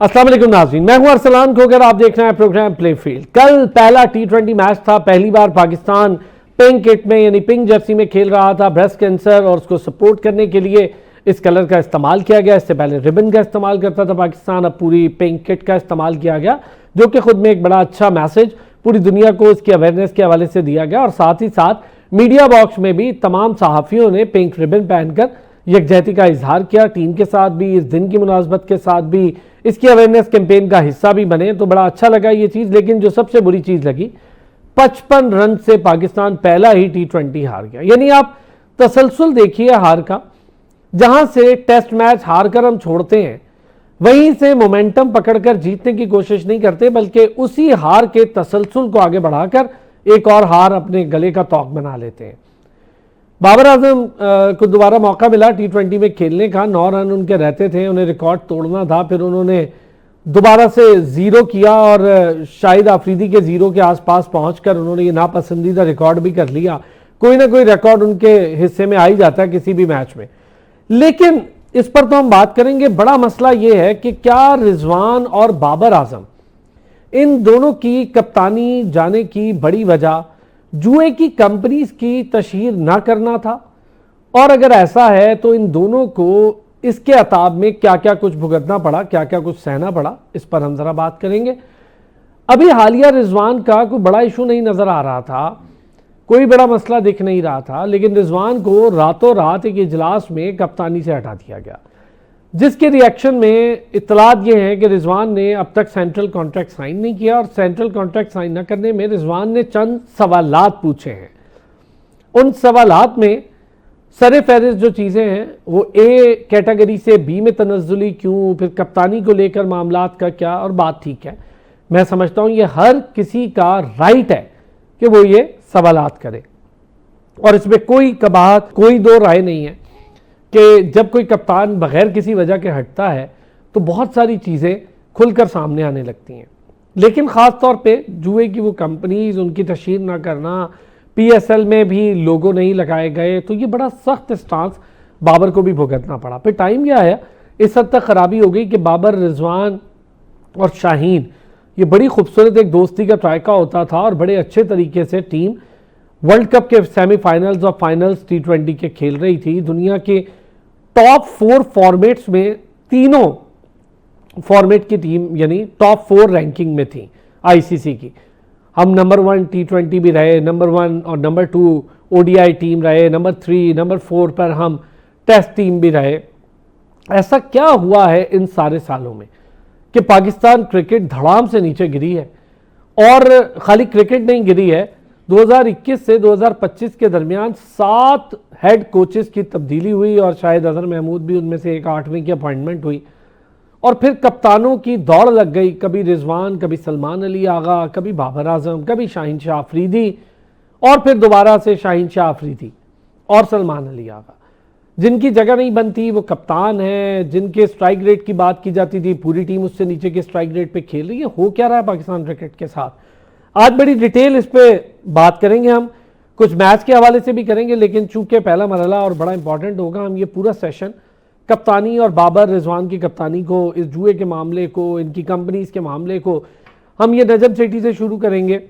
अस्सलाम वालेकुम नाज़रीन, मैं हूं अरसलान खोकर। आप देख रहे हैं प्रोग्राम प्ले फील्ड। कल पहला T20 मैच था। पहली बार पाकिस्तान पिंक किट में यानी पिंक जर्सी में खेल रहा था। ब्रेस्ट कैंसर और उसको सपोर्ट करने के लिए इस कलर का इस्तेमाल किया गया। इससे पहले रिबन का इस्तेमाल करता था पाकिस्तान, अब पूरी पिंक किट का इस्तेमाल किया गया, जो कि खुद में एक बड़ा अच्छा मैसेज पूरी दुनिया को इसकी अवेयरनेस के हवाले से दिया गया। और साथ ही साथ मीडिया बॉक्स में भी तमाम सहाफ़ियों ने पिंक रिबन पहनकर यकजहती का इजहार किया। टीम के साथ भी, इस दिन की मुनासबत के साथ भी, इसकी अवेयरनेस कैंपेन का हिस्सा भी बने, तो बड़ा अच्छा लगा ये चीज़। लेकिन जो सबसे बुरी चीज़ लगी, 55 रन से पाकिस्तान पहला ही T20 हार गया। यानी आप तसलसल देखिए हार का। जहां से टेस्ट मैच हार कर हम छोड़ते हैं, वहीं से मोमेंटम पकड़कर जीतने की कोशिश नहीं करते, बल्कि उसी हार के तसलसल को आगे बढ़ाकर एक और हार अपने गले का तौक बना लेते हैं। बाबर आजम को दोबारा मौका मिला T20 में खेलने का। 9 रन उनके रहते थे, उन्हें रिकॉर्ड तोड़ना था। फिर उन्होंने दोबारा से ज़ीरो किया और शाहिद आफरीदी के ज़ीरो के आसपास पहुंचकर उन्होंने ये नापसंदीदा रिकॉर्ड भी कर लिया। कोई ना कोई रिकॉर्ड उनके हिस्से में आ ही जाता है किसी भी मैच में। लेकिन इस पर तो हम बात करेंगे। बड़ा मसला ये है कि क्या रिजवान और बाबर आजम, इन दोनों की कप्तानी जाने की बड़ी वजह जुए की कंपनीज की तशहीर ना करना था? और अगर ऐसा है तो इन दोनों को इसके अताब में क्या क्या कुछ भुगतना पड़ा, क्या क्या कुछ सहना पड़ा, इस पर हम जरा बात करेंगे। अभी हालिया रिजवान का कोई बड़ा इशू नहीं नजर आ रहा था, कोई बड़ा मसला दिख नहीं रहा था, लेकिन रिजवान को रातों रात एक इजलास में कप्तानी से हटा दिया गया, जिसके रिएक्शन में इत्तलात ये हैं कि रिजवान ने अब तक सेंट्रल कॉन्ट्रैक्ट साइन नहीं किया। और सेंट्रल कॉन्ट्रैक्ट साइन न करने में रिजवान ने चंद सवालात पूछे हैं। उन सवालात में सरे फहरिस्त जो चीज़ें हैं वो ए कैटेगरी से बी में तनज़्ज़ुली क्यों, फिर कप्तानी को लेकर मामलात का क्या, और बात ठीक है, मैं समझता हूँ ये हर किसी का राइट है कि वो ये सवालात करे, और इसमें कोई कबाहत, कोई दो राय नहीं है कि जब कोई कप्तान बगैर किसी वजह के हटता है तो बहुत सारी चीज़ें खुलकर सामने आने लगती हैं। लेकिन ख़ास तौर पे जुए की वो कंपनीज, उनकी तशहीर ना करना, PSL में भी लोगो नहीं लगाए गए, तो ये बड़ा सख्त स्टांस बाबर को भी भुगतना पड़ा। फिर टाइम क्या है, इस हद तक ख़राबी हो गई कि बाबर, रिजवान और शाहीन, ये बड़ी खूबसूरत एक दोस्ती का ट्रायका होता था और बड़े अच्छे तरीके से टीम वर्ल्ड कप के सेमीफाइनल्स और फाइनल्स T20 के खेल रही थी। दुनिया के टॉप 4 फॉर्मेट्स में तीनों फॉर्मेट की टीम यानी टॉप 4 रैंकिंग में थी ICC की। हम नंबर 1 T20 भी रहे, नंबर 1 और नंबर 2 ODI टीम रहे, नंबर 3, नंबर 4 पर हम टेस्ट टीम भी रहे। ऐसा क्या हुआ है इन सारे सालों में कि पाकिस्तान क्रिकेट धड़ाम से नीचे गिरी है? और खाली क्रिकेट नहीं गिरी है, 2021 से 2025 के दरमियान 7 हेड कोचेस की तब्दीली हुई और शायद अजहर महमूद भी उनमें से एक 8वीं की अपॉइंटमेंट हुई। और फिर कप्तानों की दौड़ लग गई, कभी रिजवान, कभी सलमान अली आगा, कभी बाबर आजम, कभी शाहीन शाह अफरीदी, और फिर दोबारा से शाहीन शाह अफरीदी और सलमान अली आगा। जिनकी जगह नहीं बनती वो कप्तान है, जिनके स्ट्राइक रेट की बात की जाती थी पूरी टीम उससे नीचे के स्ट्राइक रेट पे खेल रही है। हो क्या रहा है पाकिस्तान क्रिकेट के साथ? आज बड़ी डिटेल इस पे बात करेंगे, हम कुछ मैच के हवाले से भी करेंगे, लेकिन चूंकि पहला मरहला और बड़ा इंपॉर्टेंट होगा, हम ये पूरा सेशन कप्तानी और बाबर, रिजवान की कप्तानी को, इस जुए के मामले को, इनकी कंपनीज के मामले को, हम ये नजम सेठी से शुरू करेंगे,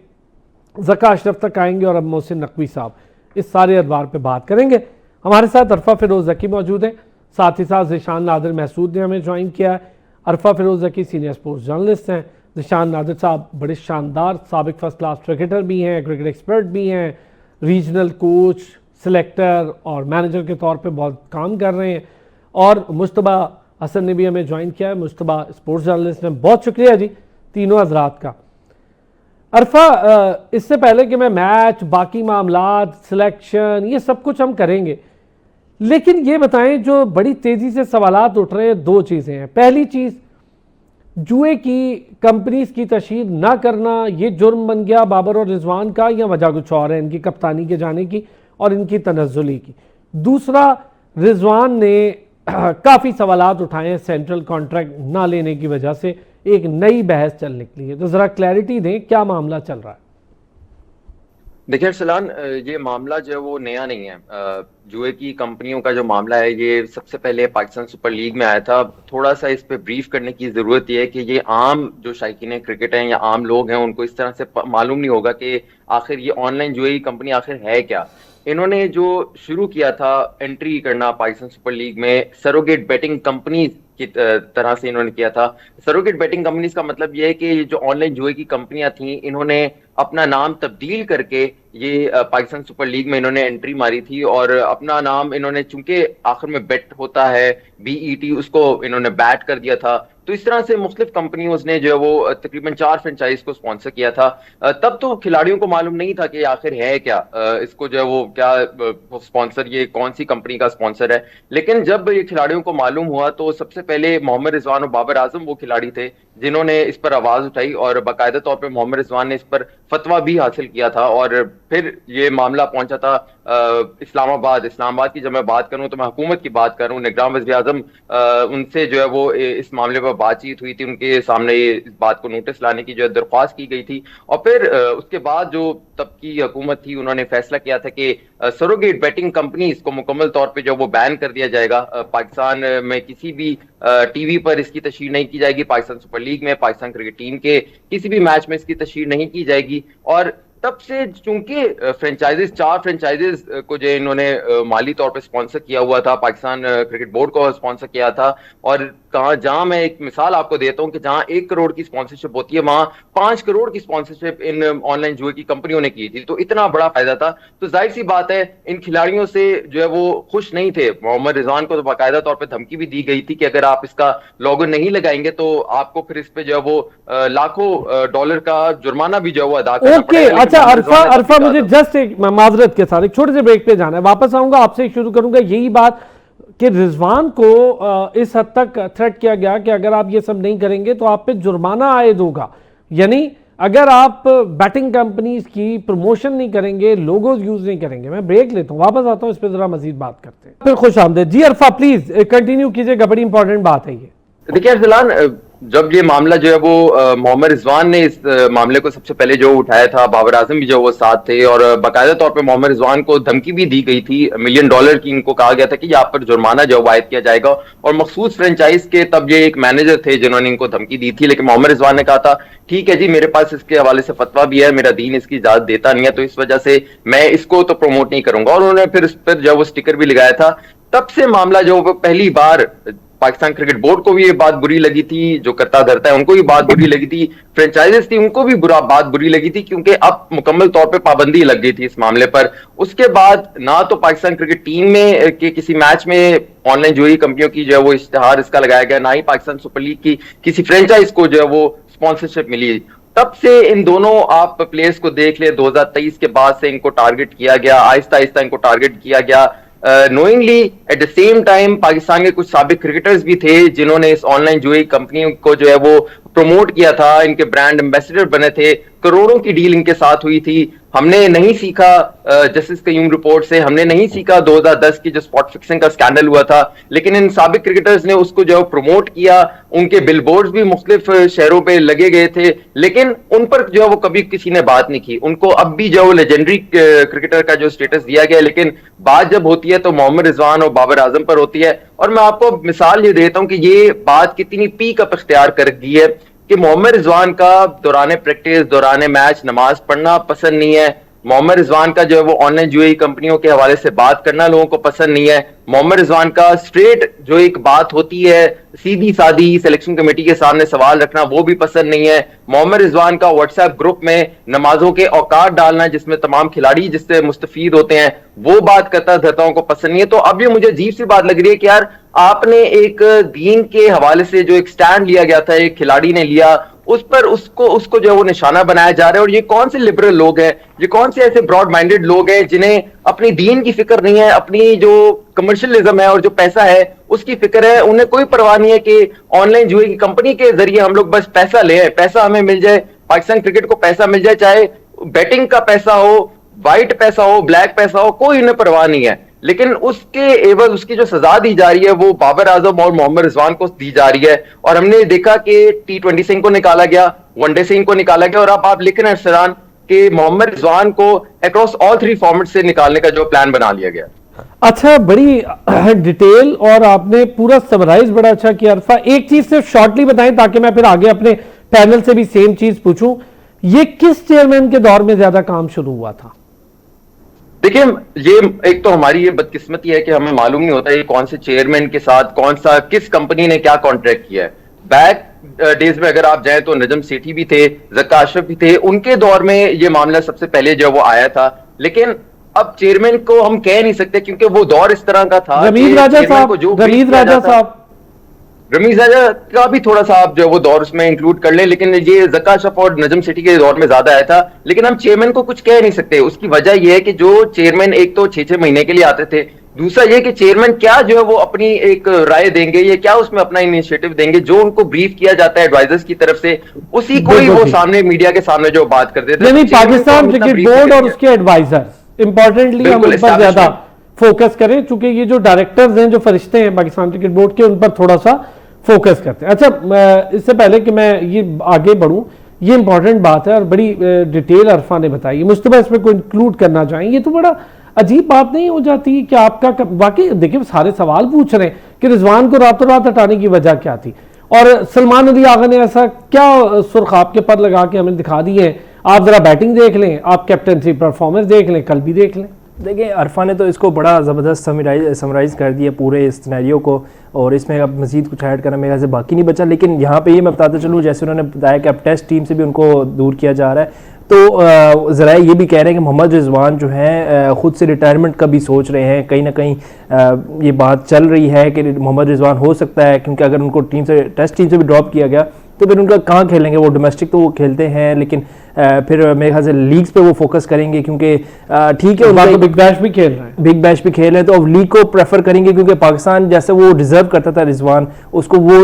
ज़का अशरफ तक आएंगे और अब मोहसिन नकवी साहब, इस सारे अदवार पे बात करेंगे। हमारे साथ अरफा फिरोज ज़की मौजूद है, साथ ही साथ ज़िशान नादिर महसूद ने हमें ज्वाइन किया है। Arfa Firoz Zaki senior sports journalist हैं। ज़िशान नादिर साहब बड़े शानदार साबिक फर्स्ट क्लास क्रिकेटर भी हैं, क्रिकेट एक्सपर्ट भी हैं, रीजनल कोच, सिलेक्टर और मैनेजर के तौर पे बहुत काम कर रहे हैं। और मुश्तबा हसन ने भी हमें ज्वाइन किया है, मुश्तबा स्पोर्ट्स जर्नलिस्ट ने। बहुत शुक्रिया जी तीनों हजरात का। अरफा, इससे पहले कि मैं मैच, बाकी मामलात, सिलेक्शन, ये सब कुछ हम करेंगे, लेकिन ये बताएं, जो बड़ी तेज़ी से सवालात उठ रहे हैं, 2 चीज़ें हैं। पहली चीज़, जुए की कंपनीज की तशहीर ना करना, ये जुर्म बन गया बाबर और रिजवान का, या वजह कुछ और है इनकी कप्तानी के जाने की और इनकी तनज़्ज़ुली की? दूसरा, रिजवान ने काफ़ी सवालात उठाए हैं सेंट्रल कॉन्ट्रैक्ट ना लेने की वजह से, एक नई बहस चल निकली है, तो ज़रा क्लैरिटी दें क्या मामला चल रहा है। देखिए अरसलान, ये मामला जो है वो नया नहीं है। जुए की कंपनियों का जो मामला है ये सबसे पहले पाकिस्तान सुपर लीग में आया था। थोड़ा सा इस पे ब्रीफ करने की जरूरत ये है कि ये आम जो शायकीन क्रिकेट हैं या आम लोग हैं उनको इस तरह से मालूम नहीं होगा कि आखिर ये ऑनलाइन जुए की कंपनी आखिर है क्या। इन्होंने जो शुरू किया था एंट्री करना पाकिस्तान सुपर लीग में सरोगेट बेटिंग कंपनी की तरह से इन्होंने किया था। सरोगेट बेटिंग कंपनीज का मतलब ये है कि ये जो ऑनलाइन जुए की कंपनियां थी इन्होंने अपना नाम तब्दील करके ये पाकिस्तान सुपर लीग में इन्होंने एंट्री मारी थी और अपना नाम इन्होंने, चूंकि आखिर में बेट होता है बीईटी, उसको इन्होंने बैट कर दिया था। तो इस तरह से मुख्तलिफ कंपनियों ने जो है वो तकरीबन 4 फ्रेंचाइज को स्पॉन्सर किया था। तब तो खिलाड़ियों को मालूम नहीं था कि आखिर है क्या, इसको जो है वो क्या स्पॉन्सर, ये कौन सी कंपनी का स्पॉन्सर है। लेकिन जब ये खिलाड़ियों को मालूम हुआ तो सबसे पहले मोहम्मद रिजवान और बाबर आजम वो खिलाड़ी थे जिन्होंने इस पर आवाज उठाई और बाकायदा तौर पर मोहम्मद रिजवान ने इस पर फतवा भी हासिल किया था। और फिर ये मामला पहुंचा था इस्लामाबाद की जब मैं बात करूं तो मैं हुकूमत की बात करूं, निगरान वज़ीर आज़म, उनसे जो है वो इस मामले पर बातचीत हुई थी, उनके सामने ये इस बात को नोटिस लाने की जो है दरख्वास्त की गई थी। और फिर उसके बाद जो तब की हुकूमत थी उन्होंने फैसला किया था कि सरोगेट बेटिंग कंपनीज को मुकम्मल तौर पर जो वो बैन कर दिया जाएगा। पाकिस्तान में किसी भी टीवी पर इसकी तशहीर नहीं की जाएगी, पाकिस्तान सुपर लीग में पाकिस्तान क्रिकेट टीम के किसी भी मैच में इसकी तशहीर नहीं की जाएगी। और तब से चूंकि फ्रेंचाइजेस, 4 फ्रेंचाइजेस को जो इन्होंने माली तौर पे स्पॉन्सर किया हुआ था, पाकिस्तान क्रिकेट बोर्ड को स्पॉन्सर किया था। और कहा, जहां मैं एक मिसाल आपको देता हूं कि जहां 1 करोड़ की स्पॉन्सरशिप होती है वहां 5 करोड़ की स्पॉन्सरशिप इन ऑनलाइन जुए की कंपनियों ने की थी। तो इतना बड़ा फायदा था। तो जाहिर सी बात है इन खिलाड़ियों से जो है वो खुश नहीं थे। मोहम्मद रिजवान को तो बाकायदा तौर पर धमकी भी दी गई थी कि अगर आप इसका लॉगो नहीं लगाएंगे तो आपको फिर इस पे जो है वो लाखों डॉलर का जुर्माना भी जो है वो अदा करना ओके, पड़ेगा। अच्छा अरफा, अरफा मुझे जस्ट एक माजरत के साथ एक छोटे से ब्रेक पे जाना है, वापस आऊंगा आपसे शुरू करूंगा यही बात कि रिजवान को इस हद तक थ्रेट किया गया कि अगर आप ये सब नहीं करेंगे तो आप पे जुर्माना आयद होगा। यानी अगर आप बैटिंग कंपनीज की प्रमोशन नहीं करेंगे, लोगोज यूज नहीं करेंगे। मैं ब्रेक लेता हूं, वापस आता हूं, इस पर जरा मजीद बात करते हैं। फिर खुश आमदेद जी। अरफा प्लीज कंटिन्यू कीजिएगा, बड़ी इंपॉर्टेंट बात है ये। देखिए अरसलान, जब ये मामला जो है वो मोहम्मद रिजवान ने इस मामले को सबसे पहले जो उठाया था, बाबर आजम भी जो वो साथ थे और बाकायदा तौर पे मोहम्मद रिजवान को धमकी भी दी गई थी, $1 मिलियन की। इनको कहा गया था कि आप पर जुर्माना जो वायद किया जाएगा। और मखसूस फ्रेंचाइज के तब ये एक मैनेजर थे जिन्होंने इनको धमकी दी थी। लेकिन मोहम्मद रिजवान ने कहा था ठीक है जी, मेरे पास इसके हवाले से फतवा भी है, मेरा दीन इसकी इजाजत देता नहीं है, तो इस वजह से मैं इसको तो प्रमोट नहीं करूंगा। और उन्होंने फिर इस पर जो वो स्टिकर भी लगाया था। तब से मामला जो वो पहली बार पाकिस्तान क्रिकेट बोर्ड को भी ये बात बुरी लगी थी, जो करता धरता है उनको भी बात बुरी लगी थी, फ्रेंचाइजेस थी उनको भी बात बुरी लगी थी, क्योंकि अब मुकम्मल तौर पे पाबंदी लग गई थी इस मामले पर। उसके बाद ना तो पाकिस्तान क्रिकेट टीम में के किसी मैच में ऑनलाइन जुए कंपनियों की जो है वो इश्तिहार इसका लगाया गया, ना ही पाकिस्तान सुपर लीग की किसी फ्रेंचाइज को जो है वो स्पॉन्सरशिप मिली। तब से इन दोनों आप प्लेयर्स को देख ले, 2023 के बाद से इनको टारगेट किया गया, आहिस्ता आहिस्ता इनको टारगेट किया गया। Knowingly at the same time Pakistan के कुछ साबिक क्रिकेटर्स भी थे जिन्होंने इस ऑनलाइन जुए कंपनी को जो है वो प्रमोट किया था, इनके ब्रांड एम्बेसडर बने थे, करोड़ों की डील इनके साथ हुई थी। हमने नहीं सीखा जस्टिस कयूम रिपोर्ट से, हमने नहीं सीखा 2010 की जो स्पॉट फिक्सिंग का स्कैंडल हुआ था, लेकिन इन साबिक क्रिकेटर्स ने उसको जो प्रमोट किया। उनके बिलबोर्ड्स भी मुख्तलिफ शहरों पे लगे गए थे, लेकिन उन पर जो है वो कभी किसी ने बात नहीं की। उनको अब भी जो लेजेंडरी क्रिकेटर का जो स्टेटस दिया गया, लेकिन बात जब होती है तो मोहम्मद रिजवान और बाबर आजम पर होती है। और मैं आपको मिसाल ये देता हूं कि ये बात कितनी पीक अप इख्तियार कर गई है कि मोहम्मद रिजवान का दौरान प्रैक्टिस, दौरान मैच नमाज पढ़ना पसंद नहीं है। मोहम्मद रिजवान का जो है वो ऑनलाइन जुए कंपनियों के हवाले से बात करना लोगों को पसंद नहीं है। मोहम्मद रिजवान का स्ट्रेट जो एक बात होती है, सीधी सादी सिलेक्शन कमेटी के सामने सवाल रखना, वो भी पसंद नहीं है। मोहम्मद रिजवान का व्हाट्सएप ग्रुप में नमाजों के औकात डालना जिसमें तमाम खिलाड़ी जिससे मुस्तफीद होते हैं, वो बात करता धरताओं को पसंद नहीं है। तो अब ये मुझे अजीब सी बात लग रही है कि यार आपने एक दीन के हवाले से जो एक स्टैंड लिया गया था, एक खिलाड़ी ने लिया, उस पर उसको जो है वो निशाना बनाया जा रहा है। और ये कौन से लिबरल लोग हैं, ये कौन से ऐसे ब्रॉड माइंडेड लोग हैं जिन्हें अपनी दीन की फिक्र नहीं है, अपनी जो कमर्शियलिज्म है और जो पैसा है उसकी फिक्र है। उन्हें कोई परवाह नहीं है कि ऑनलाइन जुए की कंपनी के जरिए हम लोग बस पैसा ले, पैसा हमें मिल जाए, पाकिस्तान क्रिकेट को पैसा मिल जाए, चाहे बैटिंग का पैसा हो, व्हाइट पैसा हो, ब्लैक पैसा हो, कोई उन्हें परवाह नहीं है। लेकिन उसके एवज उसकी जो सजा दी जा रही है वो बाबर आजम और मोहम्मद रिजवान को दी जा रही है। और हमने देखा कि T20 से इनको निकाला गया, वनडे से इनको निकाला गया, और अब आप लिख रहे हैं सरान कि मोहम्मद रिजवान को अक्रॉस ऑल 3 फॉर्मेट से निकालने का जो प्लान बना लिया गया। अच्छा, बड़ी डिटेल और आपने पूरा समराइज बड़ा अच्छा किया अरफा। एक चीज सिर्फ शॉर्टली बताएं ताकि मैं फिर आगे अपने पैनल से भी सेम चीज पूछूं, ये किस चेयरमैन के दौर में ज्यादा काम शुरू हुआ था? देखिए, ये एक तो हमारी ये बदकिस्मती है कि हमें मालूम नहीं होता ये कौन से चेयरमैन के साथ कौन सा किस कंपनी ने क्या कॉन्ट्रैक्ट किया है। बैक डेज में अगर आप जाएं तो नजम सेठी भी थे, ज़क्का अशरफ भी थे, उनके दौर में ये मामला सबसे पहले जो वो आया था। लेकिन अब चेयरमैन को हम कह नहीं सकते क्योंकि वो दौर इस तरह का था। रमीज राजा साहब रमीज राजा का भी थोड़ा सा आप जो वो दौर उसमें इंक्लूड कर ले, लेकिन ये ज़क्का अशरफ और नजम सेठी के दौर में ज्यादा आया था। लेकिन हम चेयरमैन को कुछ कह नहीं सकते। उसकी वजह यह है कि जो चेयरमैन एक तो 6-6 महीने के लिए आते थे, दूसरा ये कि चेयरमैन क्या जो है वो अपनी एक राय देंगे, ये क्या उसमें अपना इनिशिएटिव देंगे, जो उनको ब्रीफ किया जाता है एडवाइजर्स की तरफ से, उसी को ही वो सामने मीडिया के सामने जो बात करते थे। यानी पाकिस्तान क्रिकेट बोर्ड और उसके एडवाइजर्स इंपॉर्टेंटली हम उन पर ज्यादा फोकस करें, चूंकि ये जो डायरेक्टर्स हैं, जो फरिश्ते हैं पाकिस्तान क्रिकेट बोर्ड के, उन पर थोड़ा सा फोकस करते हैं। अच्छा, इससे पहले कि मैं ये आगे बढ़ूं, ये इंपॉर्टेंट बात है और बड़ी डिटेल अरफा ने बताई। मुस्तफा इसमें कोई इंक्लूड करना चाहेंगे? ये तो बड़ा अजीब बात नहीं हो जाती कि आपका वाकई देखिए सारे सवाल पूछ रहे हैं कि रिजवान को रातों रात हटाने की वजह क्या थी, और सलमान अली आगा ने ऐसा क्या सुर्ख आपके पर लगा के हमें दिखा दी है। आप जरा बैटिंग देख लें, आप कैप्टनसी परफॉर्मेंस देख लें, कल भी देख लें। देखिए, अरफा ने तो इसको बड़ा ज़बरदस्त समराइज़ कर दिया पूरे इस सिनेरियो को, और इसमें अब मज़ीद कुछ ऐड करना मेरे ख्याल से बाकी नहीं बचा। लेकिन यहाँ पे ये मैं बताता चलूँ, जैसे उन्होंने बताया कि अब टेस्ट टीम से भी उनको दूर किया जा रहा है, तो ज़रा ये भी कह रहे हैं कि मोहम्मद रिजवान जो है ख़ुद से रिटायरमेंट का भी सोच रहे हैं। कहीं ना कहीं ये बात चल रही है कि मोहम्मद रिजवान हो सकता है, क्योंकि अगर उनको टेस्ट टीम से भी ड्रॉप किया गया तो फिर उनका कहाँ खेलेंगे। वो डोमेस्टिक तो वो खेलते हैं, लेकिन फिर मेरे ख्याल से लीग्स पे वो फोकस करेंगे, क्योंकि ठीक है उनका बिग बैश भी खेल रहे हैं, बिग बैश भी खेल रहे हैं, तो अब लीग को प्रेफर करेंगे, क्योंकि पाकिस्तान जैसे वो डिजर्व करता था रिजवान, उसको वो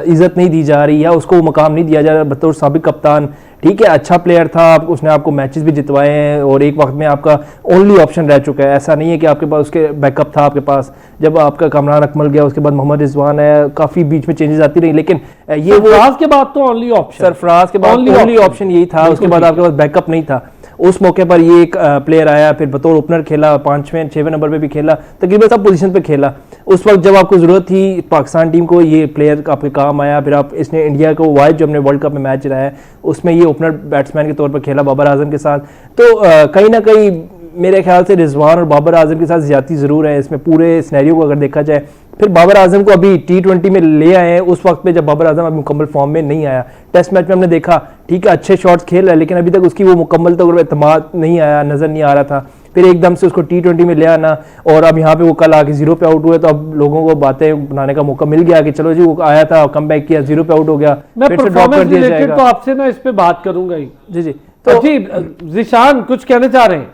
इज्जत नहीं दी जा रही है, उसको वो मकाम नहीं दिया जा रहा बतौर साबिक कप्तान। ठीक है, अच्छा प्लेयर था, उसने आपको मैचेस भी जितवाए हैं और एक वक्त में आपका ओनली ऑप्शन रह चुका है। ऐसा नहीं है कि आपके पास उसके बैकअप था आपके पास। जब आपका कामरान अकमल गया, उसके बाद मोहम्मद रिजवान है, काफ़ी बीच में चेंजेस आती रही, लेकिन ये वो सरफराज के बाद तो ओनली ऑप्शन, सरफराज के बाद ओनली ऑप्शन यही था। उसके बाद आपके पास बैकअप नहीं था। उस मौके पर ये एक प्लेयर आया, फिर बतौर ओपनर खेला, 5वें 6वें नंबर पे भी खेला, तकरीबन सब पोजीशन पे खेला। उस वक्त जब आपको ज़रूरत थी पाकिस्तान टीम को, ये प्लेयर आपके काम आया। फिर आप इसने इंडिया को वाइड जो हमने वर्ल्ड कप में मैच रहा है, उसमें ये ओपनर बैट्समैन के तौर पर खेला बाबर आजम के साथ। तो कहीं ना कहीं मेरे ख्याल से रिजवान और बाबर आजम के साथ ज्यादती ज़रूर है इसमें पूरे सिनेरियो को अगर देखा जाए। फिर बाबर आजम को अभी T20 में ले आए हैं उस वक्त पे जब बाबर आजम अभी मुकम्मल फॉर्म में नहीं आया। टेस्ट मैच में हमने देखा, ठीक है, अच्छे शॉट्स खेल रहा है, लेकिन अभी तक उसकी वो मुकम्मल तौर पर एतमाद नहीं आया, नज़र नहीं आ रहा था। फिर एकदम से उसको T20 में ले आना, और अब यहाँ पे वो कल आके 0 पे आउट हुए, तो अब लोगों को बातें बनाने का मौका मिल गया कि चलो जी वो आया था, कम बैक किया, 0 पे आउट हो गया, फिर से ड्रॉप कर दिया जाएगा। तो आपसे ना इस पे बात करूंगा ही। जी तो जी ज़ीशान कुछ कहना चाह रहे हैं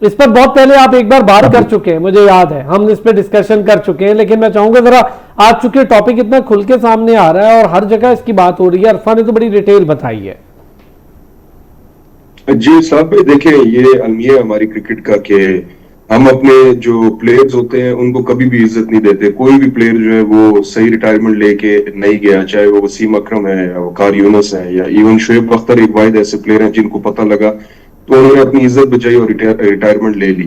इस पर? बहुत पहले आप एक बार बात कर चुके हैं, मुझे याद है, हम इस पे डिस्कशन कर चुके हैं, लेकिन मैं चाहूंगा जरा आज चुके टॉपिक इतना खुल के सामने आ रहा है और हर जगह इसकी बात हो रही है। अरफा ने तो बड़ी डिटेल बताई है। जी साहब, देखिए ये अलमिया हमारी क्रिकेट का कि हम अपने जो प्लेयर्स होते हैं उनको कभी भी इज्जत नहीं देते। कोई भी प्लेयर जो है वो सही रिटायरमेंट लेके नहीं गया, चाहे वो वसीम अकरम है या वकार यूनुस है या इवन शुएब अख्तर, एक वाहिद ऐसे प्लेयर हैं जिनको पता लगा तो उन्होंने अपनी इज्जत बचाई और रिटायरमेंट ले ली।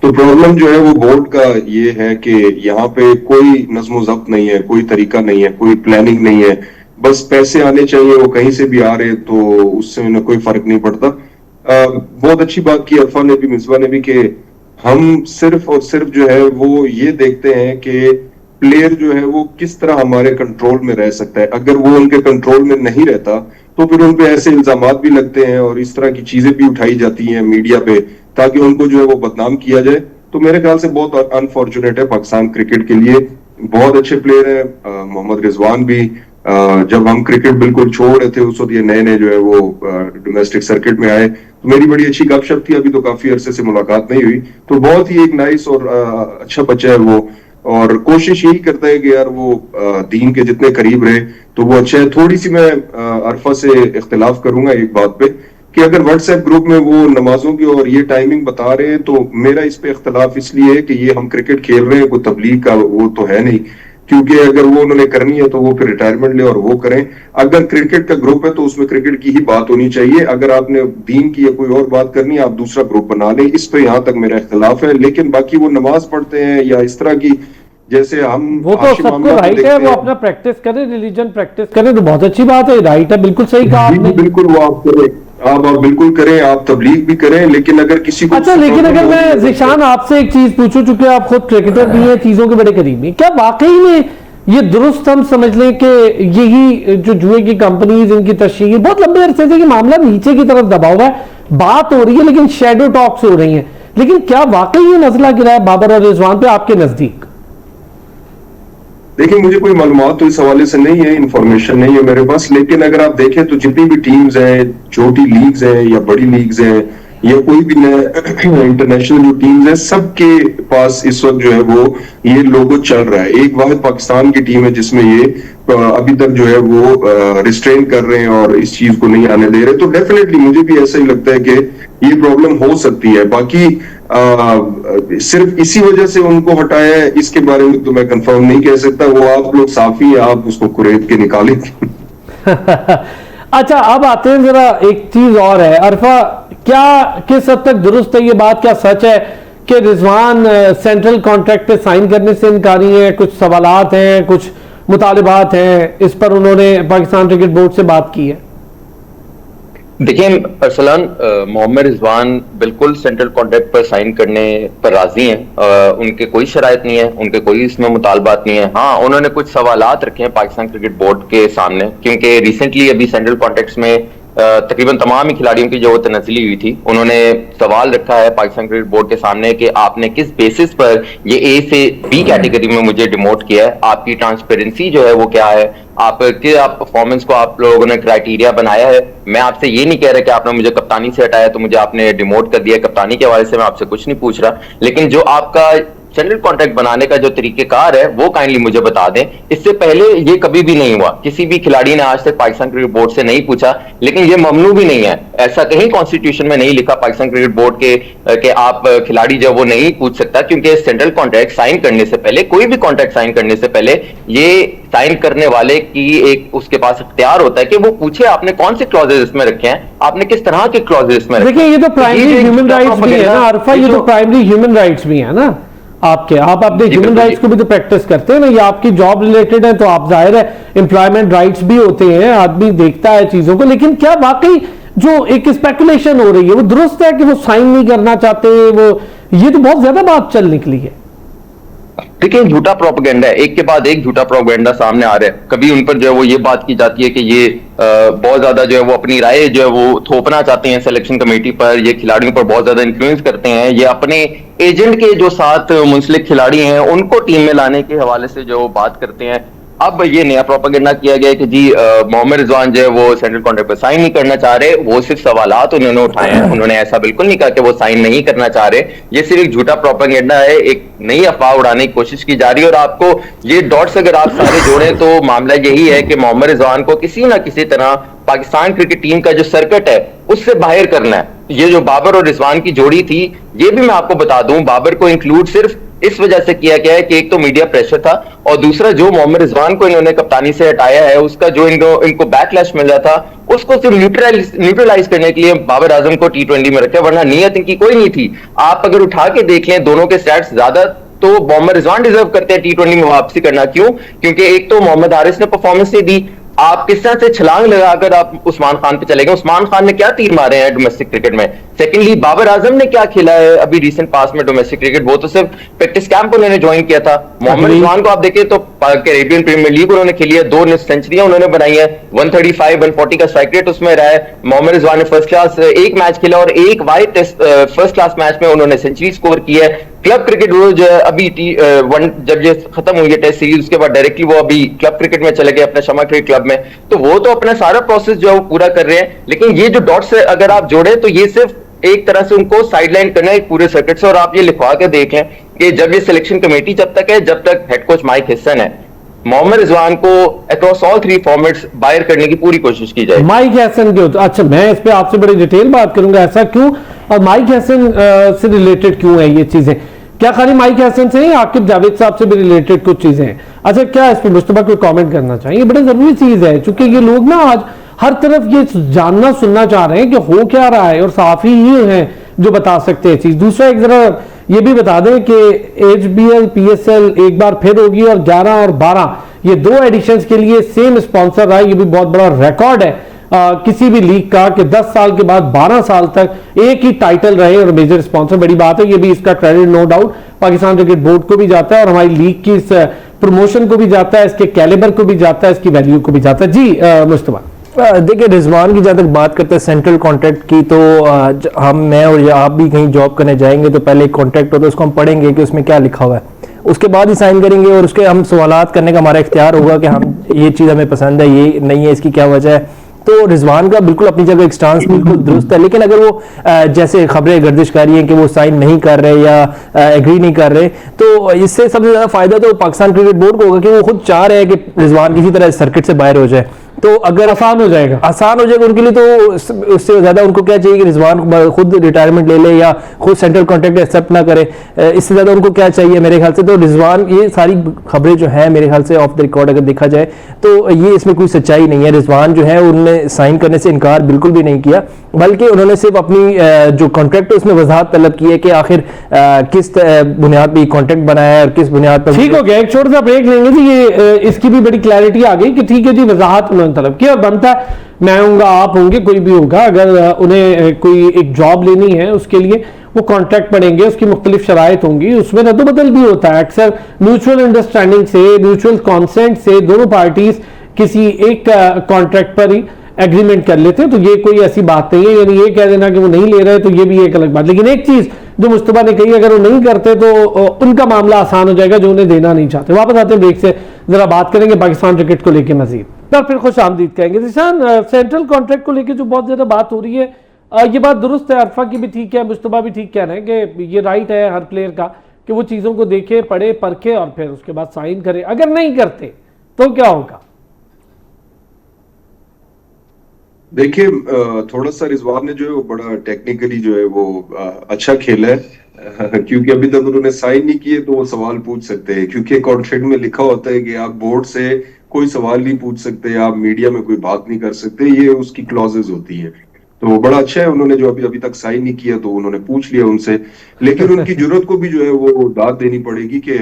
तो प्रॉब्लम जो है वो बोर्ड का ये है कि यहाँ पे कोई नज़्म ज़ब्त नहीं है, कोई तरीका नहीं है, कोई प्लानिंग नहीं है, बस पैसे आने चाहिए, वो कहीं से भी आ रहे तो उससे उन्हें कोई फर्क नहीं पड़ता। बहुत अच्छी बात की अरफा ने भी, मिसबा ने भी, कि हम सिर्फ और सिर्फ जो है वो ये देखते हैं कि प्लेयर जो है वो किस तरह हमारे कंट्रोल में रह सकता है। अगर वो उनके कंट्रोल में नहीं रहता तो फिर उन पे ऐसे इल्जामात भी लगते हैं और इस तरह की चीजें भी उठाई जाती हैं मीडिया पे ताकि उनको जो है वो बदनाम किया जाए। तो मेरे ख्याल से बहुत अनफॉर्चुनेट है पाकिस्तान क्रिकेट के लिए। बहुत अच्छे प्लेयर है मोहम्मद रिजवान भी। जब हम क्रिकेट बिल्कुल छोड़ रहे थे उस वक्त ये नए नए जो है वो डोमेस्टिक सर्किट में आए तो मेरी बड़ी अच्छी गपशप थी, अभी तो काफी अरसे से मुलाकात नहीं हुई। तो बहुत ही एक नाइस और अच्छा बच्चा है वो, और कोशिश यही करता है कि यार वो दीन के जितने करीब रहे तो वो अच्छा है। थोड़ी सी मैं अरफा से इख्तिलाफ करूंगा एक बात पे कि अगर व्हाट्सएप ग्रुप में वो नमाजों की और ये टाइमिंग बता रहे हैं तो मेरा इस पे इख्तिलाफ इसलिए है कि ये हम क्रिकेट खेल रहे हैं, कोई तबलीग का वो तो है नहीं। क्योंकि अगर वो उन्होंने करनी है तो वो फिर रिटायरमेंट ले और वो करें। अगर क्रिकेट का ग्रुप है तो उसमें क्रिकेट की ही बात होनी चाहिए। अगर आपने दीन की या कोई और बात करनी है, आप दूसरा ग्रुप बना लें। इस पे यहाँ तक मेरा इख्तिलाफ है। लेकिन बाकी वो नमाज पढ़ते हैं या इस तरह की, जैसे हम वो तो सबको राइट है, वो अपना प्रैक्टिस करें, रिलीजन प्रैक्टिस करें, तो बहुत अच्छी बात है, राइट है, बिल्कुल सही कहा आपने। बिल्कुल वो आप करें, आप बिल्कुल करें, आप तबलीग भी करें, लेकिन अगर किसी को अच्छा, लेकिन अगर मैं ज़िशान आपसे एक चीज पूछूं, चूंकि आप खुद क्रिकेटर भी हैं, चीजों के बड़े करीब हैं, क्या वाकई में ये दुरुस्त हम समझ लें कि यही जो जुए की कंपनीज, इनकी तशहीर बहुत लंबे अरसे से, कि मामला नीचे की तरफ दबा हुआ है, बात हो रही है लेकिन शेडो टॉक्स हो रही हैं, लेकिन क्या वाकई ये नजला गिरा है बाबर और रिजवान पे आपके नजदीक? देखिए, मुझे कोई मालूमात तो इस हवाले से नहीं है, इंफॉर्मेशन नहीं है मेरे पास, लेकिन अगर आप देखें तो जितनी भी टीम्स हैं, छोटी लीग्स हैं या बड़ी लीग्स हैं या कोई भी इंटरनेशनल जो टीम्स हैं, सबके पास इस वक्त जो है वो ये लोगो चल रहा है। एक वाहिद पाकिस्तान की टीम है जिसमें ये अभी तक जो है वो रिस्ट्रेन कर रहे हैं और इस चीज को नहीं आने दे रहे। तो डेफिनेटली मुझे भी ऐसा ही लगता है कि ये प्रॉब्लम हो सकती है। बाकी सिर्फ इसी वजह से उनको हटाया है, इसके बारे में तो मैं कंफर्म नहीं कह सकता। वो आप लोग साफी हैं, आप उसको कुरेद के निकालें। अच्छा, अब आते हैं जरा एक चीज और है, अरफा, क्या किस हद तक दुरुस्त है ये बात, क्या सच है कि रिजवान सेंट्रल कॉन्ट्रैक्ट पे साइन करने से इनकारी है? कुछ सवालात हैं, कुछ मुतालिबात हैं, इस पर उन्होंने पाकिस्तान क्रिकेट बोर्ड से बात की है? देखिए अरसलान, मोहम्मद रिजवान बिल्कुल सेंट्रल कॉन्ट्रैक्ट पर साइन करने पर राजी हैं। उनके कोई शराइत नहीं है, उनके कोई इसमें मुतालबात नहीं है। हाँ, उन्होंने कुछ सवालात रखे हैं पाकिस्तान क्रिकेट बोर्ड के सामने, क्योंकि रिसेंटली अभी सेंट्रल कॉन्ट्रैक्ट्स में तकरीबन तमाम ही खिलाड़ियों की जो तनज़्ज़ुली हुई थी, उन्होंने सवाल रखा है पाकिस्तान क्रिकेट बोर्ड के सामने कि आपने किस बेसिस पर ये ए से बी कैटेगरी में मुझे डिमोट किया है, आपकी ट्रांसपेरेंसी जो है वो क्या है, आप परफॉर्मेंस को आप लोगों ने क्राइटेरिया बनाया है। मैं आपसे ये नहीं कह रहा कि आपने मुझे कप्तानी से हटाया तो मुझे आपने डिमोट कर दिया, कप्तानी के हवाले से मैं आपसे कुछ नहीं पूछ रहा, लेकिन जो आपका सेंट्रल कॉन्ट्रैक्ट बनाने का जो तरीकेकार है वो काइंडली मुझे बता दें। इससे पहले ये कभी भी नहीं हुआ, किसी भी खिलाड़ी ने आज तक पाकिस्तान क्रिकेट बोर्ड से नहीं पूछा, लेकिन ये ममनू भी नहीं है, ऐसा कहीं कॉन्स्टिट्यूशन में नहीं लिखा पाकिस्तान क्रिकेट बोर्ड के आप खिलाड़ी जो वो नहीं पूछ सकता, क्योंकि सेंट्रल कॉन्ट्रैक्ट साइन करने से पहले, कोई भी कॉन्ट्रैक्ट साइन करने से पहले, ये साइन करने वाले की एक उसके पास इख्तियार होता है कि वो पूछे आपने कौन से क्लॉजेस इसमें रखे हैं, आपने किस तरह के क्लॉजेस इसमें रखे। देखिए, ये तो प्राइमरी ह्यूमन राइट्स भी है ना अरफा, ये तो प्राइमरी ह्यूमन राइट्स भी है ना आपके, आप अपने ह्यूमन राइट्स को भी तो प्रैक्टिस करते हैं ना, ये आपकी जॉब रिलेटेड है तो आप जाहिर है एम्प्लॉयमेंट राइट्स भी होते हैं, आदमी देखता है चीजों को। लेकिन क्या वाकई जो एक स्पेकुलेशन हो रही है वो दुरुस्त है कि वो साइन नहीं करना चाहते? वो ये तो बहुत ज्यादा बात चल निकली है। देखिए, झूठा प्रोपेगेंडा है, एक के बाद एक झूठा प्रोपेगेंडा सामने आ रहा है। कभी उन पर जो है वो ये बात की जाती है कि ये बहुत ज्यादा जो है वो अपनी राय जो है वो थोपना चाहते हैं सिलेक्शन कमेटी पर, ये खिलाड़ियों पर बहुत ज्यादा इन्फ्लुएंस करते हैं, ये अपने एजेंट के जो साथ मुंसलिक खिलाड़ी हैं उनको टीम में लाने के हवाले से जो बात करते हैं। अब ये नया प्रोपेगेंडा किया गया कि जी मोहम्मद रिजवान जो है वो सेंट्रल कॉन्ट्रैक्ट पर साइन नहीं करना चाह रहे, वो सिर्फ सवालात उन्होंने उठाए हैं, उन्होंने ऐसा बिल्कुल नहीं कहा कि वो साइन नहीं करना चाह रहे। ये सिर्फ एक झूठा प्रोपेगेंडा है, एक नई अफवाह उड़ाने की कोशिश की जा रही है। और आपको ये डॉट्स अगर आप सारे जोड़ें तो मामला यही है कि मोहम्मद रिजवान को किसी ना किसी तरह पाकिस्तान क्रिकेट टीम का जो सर्किट है उससे बाहर करना है। ये जो बाबर और रिजवान की जोड़ी थी, ये भी मैं आपको बता दूं, बाबर को इंक्लूड सिर्फ इस वजह से किया गया है कि एक तो मीडिया प्रेशर था, और दूसरा जो मोहम्मद रिजवान को इन्होंने कप्तानी से हटाया है उसका जो इनको बैकलैश मिल रहा था, उसको सिर्फ न्यूट्रलाइज करने के लिए बाबर आजम को T20 में रखा, वरना नीयत इनकी कोई नहीं थी। आप अगर उठा के देख लें दोनों के स्टैट्स, ज्यादा तो मोहम्मद रिजवान डिजर्व करते हैं T20 में वापसी करना। क्यों? क्योंकि एक तो मोहम्मद हारिस ने परफॉर्मेंस नहीं दी, आप किस तरह से छलांग लगाकर आप उस्मान खान पे चले गए, उस्मान खान ने क्या तीर मारे हैं डोमेस्टिक क्रिकेट में। सेकेंडली, बाबर आजम ने क्या खेला है अभी रिसेंट पास में डोमेस्टिक क्रिकेट, वो तो सिर्फ प्रैक्टिस कैंप उन्होंने ज्वाइन किया था। मोहम्मद रिजवान को आप देखें तो कैरेबियन प्रीमियर लीग उन्होंने खेली है, 2 सेंचुरियां उन्होंने बनाई है, 135-140 का स्ट्राइक रेट उसमें रहा है। मोहम्मद रिजवान ने फर्स्ट क्लास एक मैच खेला और एक वाइड फर्स्ट क्लास मैच में उन्होंने सेंचुरी स्कोर की है। क्लब क्रिकेट वो जो अभी जब ये खत्म हुई है टेस्ट सीरीज, उसके बाद डायरेक्टली वो अभी क्लब क्रिकेट में चले गए अपने शमा क्रिकेट क्लब में, तो वो तो अपना सारा प्रोसेस जो है वो पूरा कर रहे हैं। लेकिन ये जो डॉट्स अगर आप जोड़े तो ये सिर्फ एक तरह से उनको साइडलाइन करना है पूरे सर्किट से। और आप ये लिखवा के देख लें कि जब ये सिलेक्शन कमेटी जब तक हेड कोच माइक हिसन है, मोहम्मद रिजवान को अक्रॉस ऑल 3 फॉर्मेट्स बाहर करने की पूरी कोशिश की जाए। माइक हैसन क्यों? अच्छा, मैं इस पे आपसे बड़ी डिटेल बात करूंगा, ऐसा क्यों और माइक हैसन से रिलेटेड क्यों है ये चीजें? क्या खाली माइक हसन से ही आकिब जावेद साहब से भी रिलेटेड कुछ चीजें हैं? अच्छा, क्या इस पर मुस्तफा कोई कमेंट करना चाहिए? बड़ी जरूरी चीज है, क्योंकि ये लोग ना आज हर तरफ ये जानना सुनना चाह रहे हैं कि हो क्या रहा है, और साफी ही हैं जो बता सकते हैं चीज। दूसरा, एक जरा ये भी बता दें कि HBL PSL एक बार फिर होगी, और 11 और 12 ये 2 एडिशंस के लिए सेम स्पॉन्सर रहा। ये भी बहुत बड़ा रिकॉर्ड है किसी भी लीग का कि 10 साल के बाद 12 साल तक एक ही टाइटल रहे और मेजर स्पॉन्सर। बड़ी बात है। ये भी इसका credit no doubt Pakistan cricket board को भी जाता है, और हमारी लीग की इस प्रमोशन को भी जाता है, इसके कैलिबर को भी जाता है, इसकी वैल्यू को भी जाता है। जी मुस्तफा। देखिए, रिजवान की जहाँ तक बात करते हैं सेंट्रल कॉन्ट्रैक्ट की, तो मैं और आप भी कहीं जॉब करने जाएंगे तो पहले एक कॉन्ट्रैक्ट होता है, उसको हम पढ़ेंगे कि उसमें क्या लिखा हुआ है, उसके बाद ही साइन करेंगे, और उसके हम सवालात करने का हमारा इख्तियार होगा कि हम ये चीज़ हमें पसंद है, ये नहीं है, इसकी क्या वजह है। तो रिजवान का बिल्कुल अपनी जगह एक स्टांस बिल्कुल दुरुस्त है, लेकिन अगर वो जैसे खबरें गर्दिश कर रही हैं कि वो साइन नहीं कर रहे या एग्री नहीं कर रहे, तो इससे सबसे ज़्यादा फायदा तो पाकिस्तान क्रिकेट बोर्ड को होगा कि वो खुद चाह रहे हैं कि रिजवान किसी तरह सर्किट से बाहर हो जाए, तो अगर आसान हो जाएगा उनके लिए। तो उससे ज्यादा उनको क्या चाहिए कि रिजवान खुद रिटायरमेंट ले ले या खुद सेंट्रल कॉन्ट्रैक्ट एक्सेप्ट ना करे, इससे ज्यादा उनको क्या चाहिए मेरे ख्याल से। तो रिजवान, ये सारी खबरें जो है मेरे ख्याल से ऑफ द रिकॉर्ड अगर देखा जाए तो ये इसमें कोई सच्चाई नहीं है। रिजवान जो है उन्होंने साइन करने से इनकार बिल्कुल भी नहीं किया, बल्कि उन्होंने सिर्फ अपनी जो कॉन्ट्रैक्ट है उसमें वजाहत तलब की है कि आखिर किस बुनियाद पर कॉन्ट्रैक्ट बनाया है और किस बुनियाद पर। ठीक हो गया, एक छोटा सा ब्रेक लेंगे जी। ये इसकी भी बड़ी क्लैरिटी आ गई कि ठीक है जी, वजाहत उन्होंने तलब किया, बनता है, मैं होऊंगा, आप होंगे, कोई भी होगा, अगर उन्हें कोई एक जॉब लेनी है उसके लिए वो कॉन्ट्रैक्ट पढ़ेंगे, उसकी मुख्तलिफ शराइत होंगी, उसमें रद्द-बदल भी होता है अक्सर म्यूचुअल अंडरस्टैंडिंग से, म्यूचुअल कॉन्सेंट से दोनों पार्टीज किसी एक कॉन्ट्रैक्ट पर ही एग्रीमेंट कर लेते हैं। तो ये कोई ऐसी बात नहीं है, यानी ये कह देना कि वो नहीं ले रहे तो ये भी एक अलग बात। लेकिन एक चीज जो मुस्तफा ने कही, अगर वो नहीं करते तो उनका मामला आसान हो जाएगा जो उन्हें देना नहीं चाहते। वापस आते हैं ब्रेक से, जरा बात करेंगे पाकिस्तान क्रिकेट को लेकर मजीद, तब फिर खुश आमदीद कहेंगे। निशान, सेंट्रल कॉन्ट्रैक्ट को लेकर जो बहुत ज्यादा बात हो रही है, ये बात दुरुस्त है, अरफा की भी ठीक है, मुस्तफा भी ठीक कह रहे हैं कि ये राइट है हर प्लेयर का कि वो चीजों को देखे, पढ़े, परखे और फिर उसके बाद साइन करे। अगर नहीं करते तो क्या होगा? देखिए, थोड़ा सा रिजवान ने जो है वो बड़ा टेक्निकली जो है वो अच्छा खेला है, क्योंकि अभी तक उन्होंने साइन नहीं किए तो वो सवाल पूछ सकते हैं, क्योंकि कॉन्ट्रैक्ट में लिखा होता है कि आप बोर्ड से कोई सवाल नहीं पूछ सकते, आप मीडिया में कोई बात नहीं कर सकते, ये उसकी क्लॉजेज होती है। तो बड़ा अच्छा है, उन्होंने जो अभी तक साइन नहीं किया तो उन्होंने पूछ लिया उनसे, लेकिन उनकी जरूरत को भी जो है वो दाद देनी पड़ेगी कि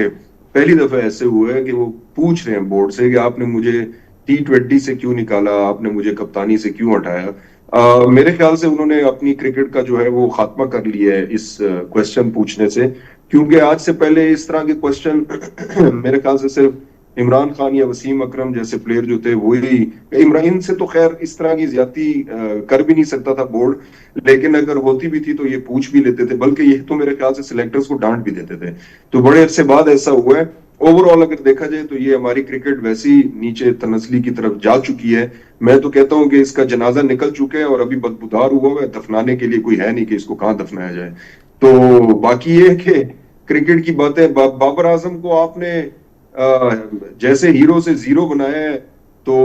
पहली दफा ऐसे हुआ है कि वो पूछ रहे हैं बोर्ड से कि आपने मुझे T20 से क्यों निकाला, आपने मुझे कप्तानी से क्यों हटाया। मेरे ख्याल से उन्होंने अपनी क्रिकेट का जो है वो खात्मा कर लिया है इस क्वेश्चन पूछने से, क्योंकि आज से पहले इस तरह के क्वेश्चन मेरे ख्याल से सिर्फ इमरान खान या वसीम अकरम जैसे प्लेयर जो थे वही, इमरान से तो खैर इस तरह की ज्यादती कर भी नहीं सकता था बोर्ड, लेकिन अगर होती भी थी तो ये पूछ भी लेते थे, बल्कि ये तो मेरे ख्याल से सिलेक्टर्स को डांट भी देते थे। तो बड़े अरसे बाद ऐसा हुआ है। ओवरऑल अगर देखा जाए तो ये हमारी क्रिकेट वैसी नीचे तनस्ली की तरफ जा चुकी है। मैं तो कहता हूं कि इसका जनाजा निकल चुका है और अभी बदबूदार हुआ है, दफनाने के लिए कोई है नहीं कि इसको कहां दफनाया जाए। तो बाकी ये कि क्रिकेट की बातें, बाबर आजम को आपने जैसे हीरो से जीरो बनाया है तो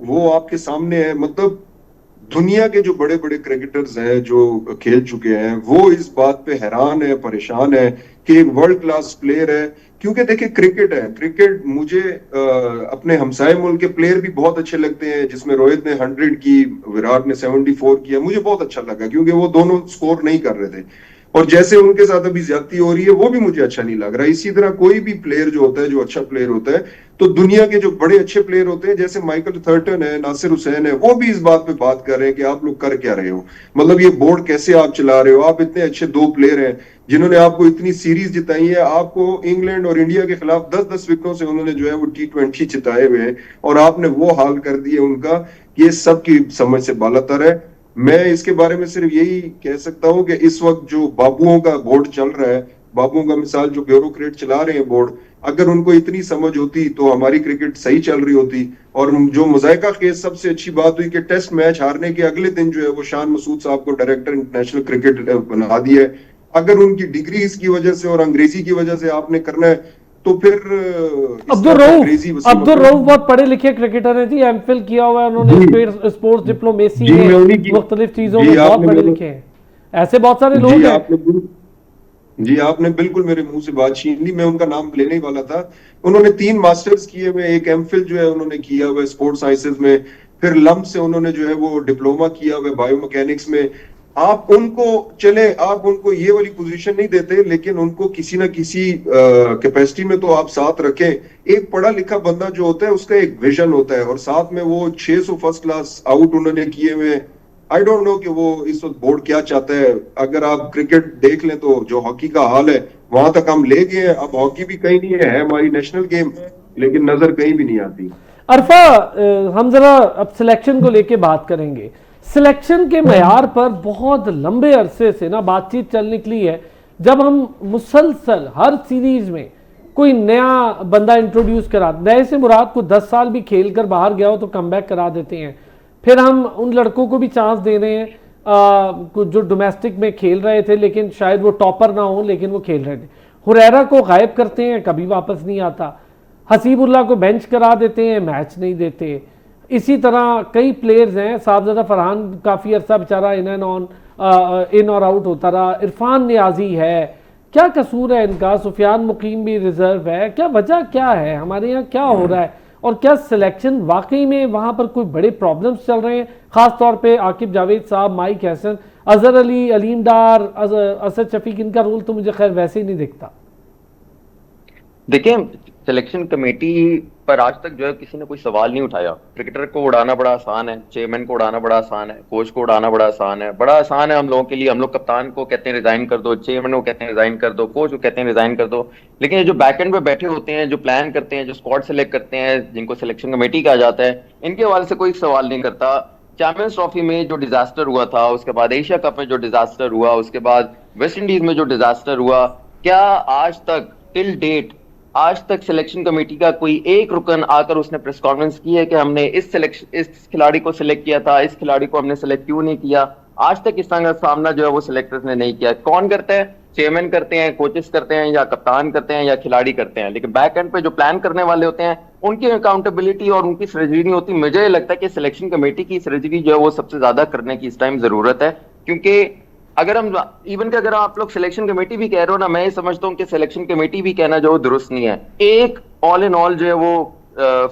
वो आपके सामने है। मतलब दुनिया के जो बड़े बड़े क्रिकेटर्स हैं जो खेल चुके हैं वो इस बात पे हैरान है, परेशान है कि एक वर्ल्ड क्लास प्लेयर है, क्योंकि देखिए क्रिकेट है, क्रिकेट मुझे अपने हमसाए मुल्क के प्लेयर भी बहुत अच्छे लगते हैं, जिसमें रोहित ने 100 की, विराट ने 74 किया, मुझे बहुत अच्छा लगा क्योंकि वो दोनों स्कोर नहीं कर रहे थे, और जैसे उनके साथ अभी ज्यादती हो रही है वो भी मुझे अच्छा नहीं लग रहा। इसी तरह कोई भी प्लेयर जो होता है, जो अच्छा प्लेयर होता है, तो दुनिया के जो बड़े अच्छे प्लेयर होते हैं जैसे माइकल थर्टन है, नासिर हुसैन है, वो भी इस बात पे बात कर रहे हैं कि आप लोग कर क्या रहे हो, मतलब ये बोर्ड कैसे आप चला रहे हो, आप इतने अच्छे 2 प्लेयर हैं जिन्होंने आपको इतनी सीरीज जिताई है, आपको इंग्लैंड और इंडिया के खिलाफ 10-10 विकेटों से उन्होंने जो है वो T20 जिताए हुए हैं, और आपने वो हाल कर दिया उनका, ये सबकी समझ से बालातर है। मैं इसके बारे में सिर्फ यही कह सकता हूं कि इस वक्त जो बाबुओं का बोर्ड चल रहा है, बाबुओं का मिसाल जो ब्यूरोक्रेट चला रहे हैं बोर्ड, अगर उनको इतनी समझ होती तो हमारी क्रिकेट सही चल रही होती। और जो मुजायका केस सबसे अच्छी बात हुई कि टेस्ट मैच हारने के अगले दिन जो है वो शान मसूद साहब को डायरेक्टर इंटरनेशनल क्रिकेट बना दिया है। अगर उनकी डिग्री इसकी वजह से और अंग्रेजी की वजह से आपने करना है तो फिर अब्दुल रऊफ बहुत पढ़े लिखे क्रिकेटर है जी, एमफिल किया हुआ है उन्होंने, स्पोर्ट्स डिप्लोमेसी में मुख्तलिफ चीजों में बहुत पढ़े लिखे हैं, ऐसे बहुत सारे लोग हैं। जी, आपने बिल्कुल मेरे मुंह से बात छीन ली, मैं उनका नाम लेने ही वाला था। उन्होंने 3 मास्टर्स किए हुए, एक एमफिल जो है उन्होंने किया हुआ है स्पोर्ट्स साइंसेज में, फिर लम्ब से उन्होंने जो है वो डिप्लोमा किया हुआ है बायोमैकेनिक्स में। आप उनको ये वाली पोजीशन नहीं देते, लेकिन उनको किसी ना किसी कैपेसिटी में तो आप साथ रखें। एक पढ़ा लिखा बंदा जो होता है उसका एक विजन होता है, और साथ में वो 600 फर्स्ट क्लास आउट उन्होंने किए हुए। आई डोंट नो कि वो इस वक्त बोर्ड क्या चाहता है। अगर आप क्रिकेट देख लें तो जो हॉकी का हाल है वहां तक हम ले गए हैं, अब हॉकी भी कहीं नहीं है हमारी नेशनल गेम, लेकिन नजर कहीं भी नहीं आती। अरफा, हम जरा अब सिलेक्शन को लेके बात करेंगे। सिलेक्शन के मयार पर बहुत लंबे अरसे से ना बातचीत चल निकली है। जब हम मुसलसल हर सीरीज में कोई नया बंदा इंट्रोड्यूस करा, नए से मुराद को 10 साल भी खेल कर बाहर गया हो तो कमबैक करा देते हैं, फिर हम उन लड़कों को भी चांस दे रहे हैं जो डोमेस्टिक में खेल रहे थे लेकिन शायद वो टॉपर ना हो लेकिन वो खेल रहे थे। हुरैरा को गायब करते हैं, कभी वापस नहीं आता। हसीबुल्लाह को बेंच करा देते हैं, मैच नहीं देते। इसी तरह कई प्लेयर्स हैं, साहबजादा फरहान काफ़ी अरसा बेचारा इन और आउट होता रहा। इरफान नियाजी है, क्या कसूर है इनका? सुफियान मुकीम भी रिजर्व है, क्या वजह क्या है? हमारे यहाँ क्या हो रहा है? और क्या सिलेक्शन वाकई में वहाँ पर कोई बड़े प्रॉब्लम्स चल रहे हैं? ख़ास तौर पे आकिब जावेद साहब, माइक हैसन, अजहर अली, अलीम डार, असद शफीक, इनका रोल तो मुझे खैर वैसे ही नहीं दिखता। देखिए, सिलेक्शन कमेटी पर आज तक जो है किसी ने कोई सवाल नहीं उठाया। क्रिकेटर को उड़ाना बड़ा आसान है, चेयरमैन को उड़ाना बड़ा आसान है, कोच को उड़ाना बड़ा आसान है। बड़ा आसान है हम लोगों के लिए। हम लोग कप्तान को कहते हैं रिजाइन कर दो, चेयरमैन को कहते हैं रिजाइन कर दो, कोच को कहते हैं रिजाइन कर दो। लेकिन ये जो बैक एंड पे बैठे होते हैं, जो प्लान करते हैं, जो स्क्वाड सेलेक्ट करते हैं, जिनको सिलेक्शन कमेटी कहा जाता है, इनके हवाले से कोई सवाल नहीं करता। चैंपियंस ट्रॉफी में जो डिजास्टर हुआ था, उसके बाद एशिया कप में जो डिजास्टर हुआ, उसके बाद वेस्ट इंडीज में जो डिजास्टर हुआ, क्या आज तक टिल डेट आज तक सिलेक्शन कमेटी का कोई एक रुकन आकर उसने प्रेस कॉन्फ्रेंस की है कि हमने इस खिलाड़ी को सिलेक्ट किया था, इस खिलाड़ी को हमने सिलेक्ट क्यों नहीं किया? आज तक इस तरह का सामना जो है वो सिलेक्टर्स ने नहीं किया। कौन करते हैं? चेयरमैन करते हैं, कोचेस करते हैं, या कप्तान करते हैं, या खिलाड़ी करते हैं। लेकिन बैक एंड पे जो प्लान करने वाले होते हैं उनकी अकाउंटेबिलिटी और उनकी सर्जरी नहीं होती। मुझे लगता है कि सिलेक्शन कमेटी की सर्जरी जो है वो सबसे ज्यादा करने की इस टाइम जरूरत है। क्योंकि अगर हम इवन कि अगर आप लोग सिलेक्शन कमेटी भी कह रहे हो ना, मैं ये समझता हूँ कि सिलेक्शन कमेटी भी कहना जो दुरुस्त नहीं है। एक ऑल इन ऑल जो है वो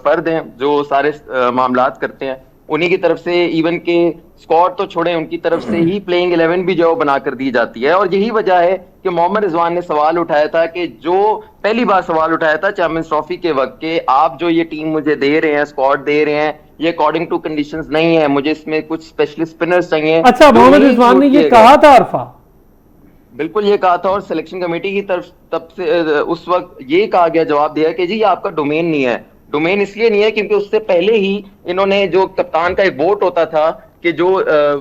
फर्द हैं जो सारे मामलात करते हैं, उन्हीं की तरफ से इवन के स्क्वाड तो छोड़े, उनकी तरफ से ही प्लेइंग 11 भी जो बनाकर दी जाती है। और यही वजह है कि मोहम्मद रिजवान ने सवाल उठाया था, कि जो पहली बार सवाल उठाया था चैंपियंस ट्रॉफी के वक्त के, आप जो ये टीम मुझे दे रहे हैं, स्क्वाड दे रहे हैं, ये अकॉर्डिंग टू कंडीशंस नहीं है, मुझे इसमें कुछ स्पेशलिस्ट स्पिनर्स चाहिए। अच्छा, मोहम्मद रिजवान ने ये कहा था अरफा? बिल्कुल ये कहा था। और सिलेक्शन कमेटी की तरफ तब से उस वक्त ये कहा गया, जवाब दिया कि जी ये आपका डोमेन नहीं है। डोमेन इसलिए नहीं है क्योंकि उससे पहले ही इन्होंने जो कप्तान का एक वोट होता था कि जो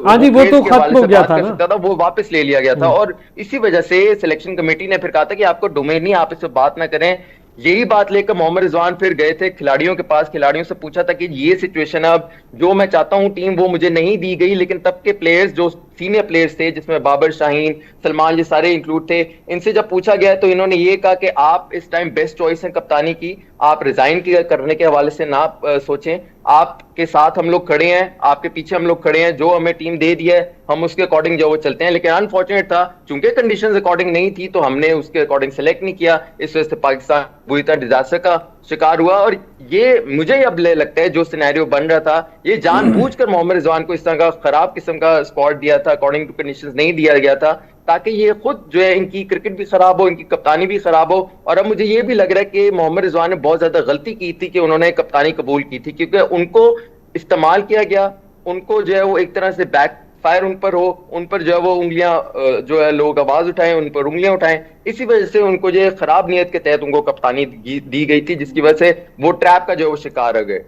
हाँ जी, वो तो खत्म हो गया था ना, वो वापस ले लिया गया था। और इसी वजह से सिलेक्शन कमेटी ने फिर कहा था कि आपको डोमेन नहीं, आप इससे बात ना करें। यही बात लेकर मोहम्मद रिजवान फिर गए थे खिलाड़ियों के पास, खिलाड़ियों से पूछा था कि ये सिचुएशन अब जो मैं चाहता हूं टीम वो मुझे नहीं दी गई। लेकिन तब के प्लेयर्स जो सीनियर प्लेयर्स थे, जिसमें बाबर शाहीन, सलमान, ये सारे इंक्लूड थे, इनसे जब पूछा गया तो इन्होंने ये कहा कि आप इस टाइम बेस्ट चॉइस है कप्तानी की, आप रिजाइन करने के हवाले से ना सोचें, आपके साथ हम लोग खड़े हैं, आपके पीछे हम लोग खड़े हैं, जो हमें टीम दे दी है हम उसके अकॉर्डिंग जो वो चलते हैं। लेकिन अनफॉर्चुनेट था, चूंकि कंडीशंस अकॉर्डिंग नहीं थी तो हमने उसके अकॉर्डिंग सेलेक्ट नहीं किया। इस वजह से पाकिस्तान बुरी तरह डिजास्टर का शिकार हुआ। और ये मुझे अब लगता है जो सिनेरियो बन रहा था, ये जानबूझकर मोहम्मद रिजवान को इस तरह का खराब किस्म का स्पॉट दिया था, अकॉर्डिंग टू कंडीशंस नहीं दिया गया था, ताकि ये खुद जो है इनकी क्रिकेट भी खराब हो, इनकी कप्तानी भी खराब हो। और अब मुझे ये भी लग रहा है कि मोहम्मद रिजवान ने बहुत ज्यादा गलती की थी कि उन्होंने कप्तानी कबूल की थी, क्योंकि उनको इस्तेमाल किया गया, उनको जो है वो एक तरह से बैक फायर उन पर हो, उन पर जो है वो उंगलियां जो है लोग आवाज उठाएं, उन पर उंगलियां उठाएं। इसी वजह से उनको जो है खराब नियत के तहत उनको कप्तानी दी गई थी, जिसकी वजह से वो ट्रैप का जो है वो शिकार हो गए।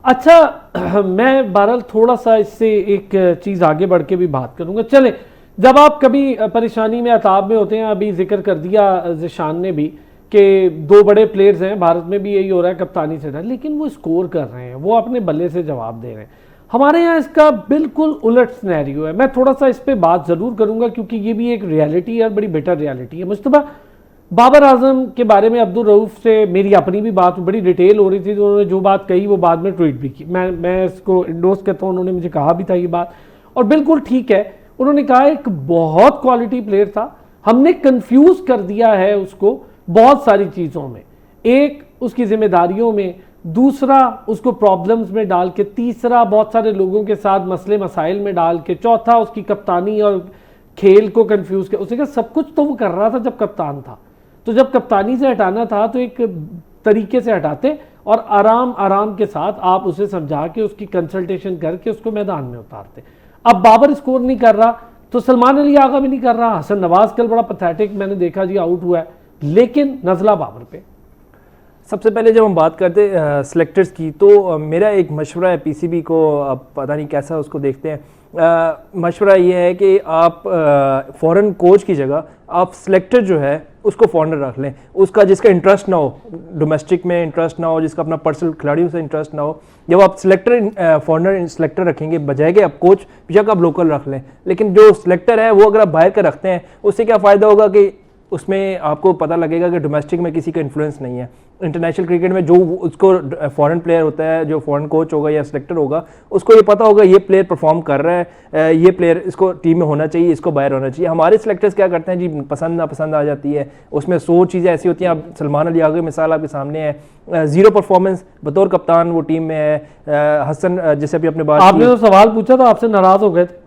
अच्छा, मैं बहरहाल थोड़ा सा इससे एक चीज़ आगे बढ़ के भी बात करूंगा। चले, जब आप कभी परेशानी में अताब में होते हैं, अभी जिक्र कर दिया ज़िशान ने भी कि दो बड़े प्लेयर्स हैं, भारत में भी यही हो रहा है, कप्तानी से, लेकिन वो स्कोर कर रहे हैं, वो अपने बल्ले से जवाब दे रहे हैं। हमारे यहाँ इसका बिल्कुल उलट सिनेरियो है। मैं थोड़ा सा इस पर बात ज़रूर करूँगा क्योंकि ये भी एक रियलिटी है, बड़ी बेटर रियलिटी है। मुस्तफा, बाबर आजम के बारे में अब्दुल रऊफ से मेरी अपनी भी बात बड़ी डिटेल हो रही थी, तो उन्होंने जो बात कही वो बाद में ट्वीट भी की। मैं इसको इंडोर्स करता हूँ, उन्होंने मुझे कहा भी था ये बात, और बिल्कुल ठीक है। उन्होंने कहा एक बहुत क्वालिटी प्लेयर था, हमने कंफ्यूज कर दिया है उसको बहुत सारी चीज़ों में, एक उसकी जिम्मेदारियों में, दूसरा उसको प्रॉब्लम्स में डाल के, तीसरा बहुत सारे लोगों के साथ मसले मसाइल में डाल के, चौथा उसकी कप्तानी और खेल को कंफ्यूज कर। उसने कहा सब कुछ तो वो कर रहा था जब कप्तान था, तो जब कप्तानी से हटाना था तो एक तरीके से हटाते और आराम आराम के साथ आप उसे समझा के उसकी कंसल्टेशन करके उसको मैदान में उतारते। अब बाबर स्कोर नहीं कर रहा तो सलमान अली आगा भी नहीं कर रहा। हसन नवाज कल बड़ा पैथेटिक मैंने देखा जी, आउट हुआ है, लेकिन नजला बाबर पे। सबसे पहले जब हम बात करते सिलेक्टर्स की, तो मेरा एक मशवरा है पीसीबी को, अब पता नहीं कैसा उसको देखते हैं। मशवरा ये है कि आप फॉरेन कोच की जगह आप सिलेक्टर जो है उसको फॉरेनर रख लें, उसका जिसका इंटरेस्ट ना हो, डोमेस्टिक में इंटरेस्ट ना हो, जिसका अपना पर्सनल खिलाड़ियों से इंटरेस्ट ना हो। जब आप सिलेक्टर फॉरेनर सिलेक्टर रखेंगे बजाय कि आप कोच बेशक आप लोकल रख लें, लेकिन जो सिलेक्टर है वो अगर आप बाहर का रखते हैं उससे क्या फ़ायदा होगा कि उसमें आपको पता लगेगा कि डोमेस्टिक में किसी का इन्फ्लुएंस नहीं है। इंटरनेशनल क्रिकेट में जो उसको फॉरेन प्लेयर होता है, जो फॉरेन कोच होगा या सिलेक्टर होगा, उसको ये पता होगा ये प्लेयर परफॉर्म कर रहा है, ये प्लेयर इसको टीम में होना चाहिए, इसको बाहर होना चाहिए। हमारे सिलेक्टर्स क्या करते हैं जी, पसंद नापसंद आ जाती है, उसमें 100 चीज़ें ऐसी होती हैं। अब सलमान अली आगे मिसाल आपके सामने है, जीरो परफॉर्मेंस, बतौर कप्तान वो टीम में है। हसन जैसे अभी अपने बात आपने तो सवाल पूछा था, आपसे नाराज हो गए थे।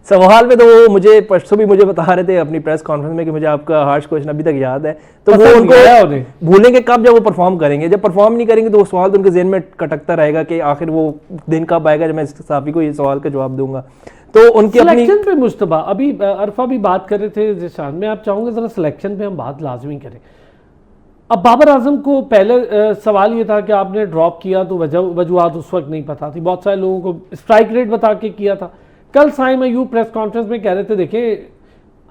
सवाल में तो वो मुझे परसों भी मुझे बता रहे थे अपनी प्रेस कॉन्फ्रेंस में कि मुझे आपका हार्श क्वेश्चन अभी तक याद है, तो वो उनको भूलेंगे कब जब वो परफॉर्म करेंगे। जब परफॉर्म नहीं करेंगे तो वो सवाल तो उनके ज़हन में कटकता रहेगा कि आखिर वो दिन कब आएगा जब मैं साफी को ये सवाल का जवाब दूंगा। तो उनकी सिलेक्शन पे मुश्तबा, अभी अरफा भी बात कर रहे थे जिशान, में आप चाहूंगा जरा सिलेक्शन पे हम बात लाजमी करें। अब बाबर आजम को पहले सवाल ये था कि आपने ड्रॉप किया तो वजूहत उस वक्त नहीं पता थी, बहुत सारे लोगों को स्ट्राइक रेट बता के किया था। कल साइम अयूब प्रेस कॉन्फ्रेंस में कह रहे थे देखें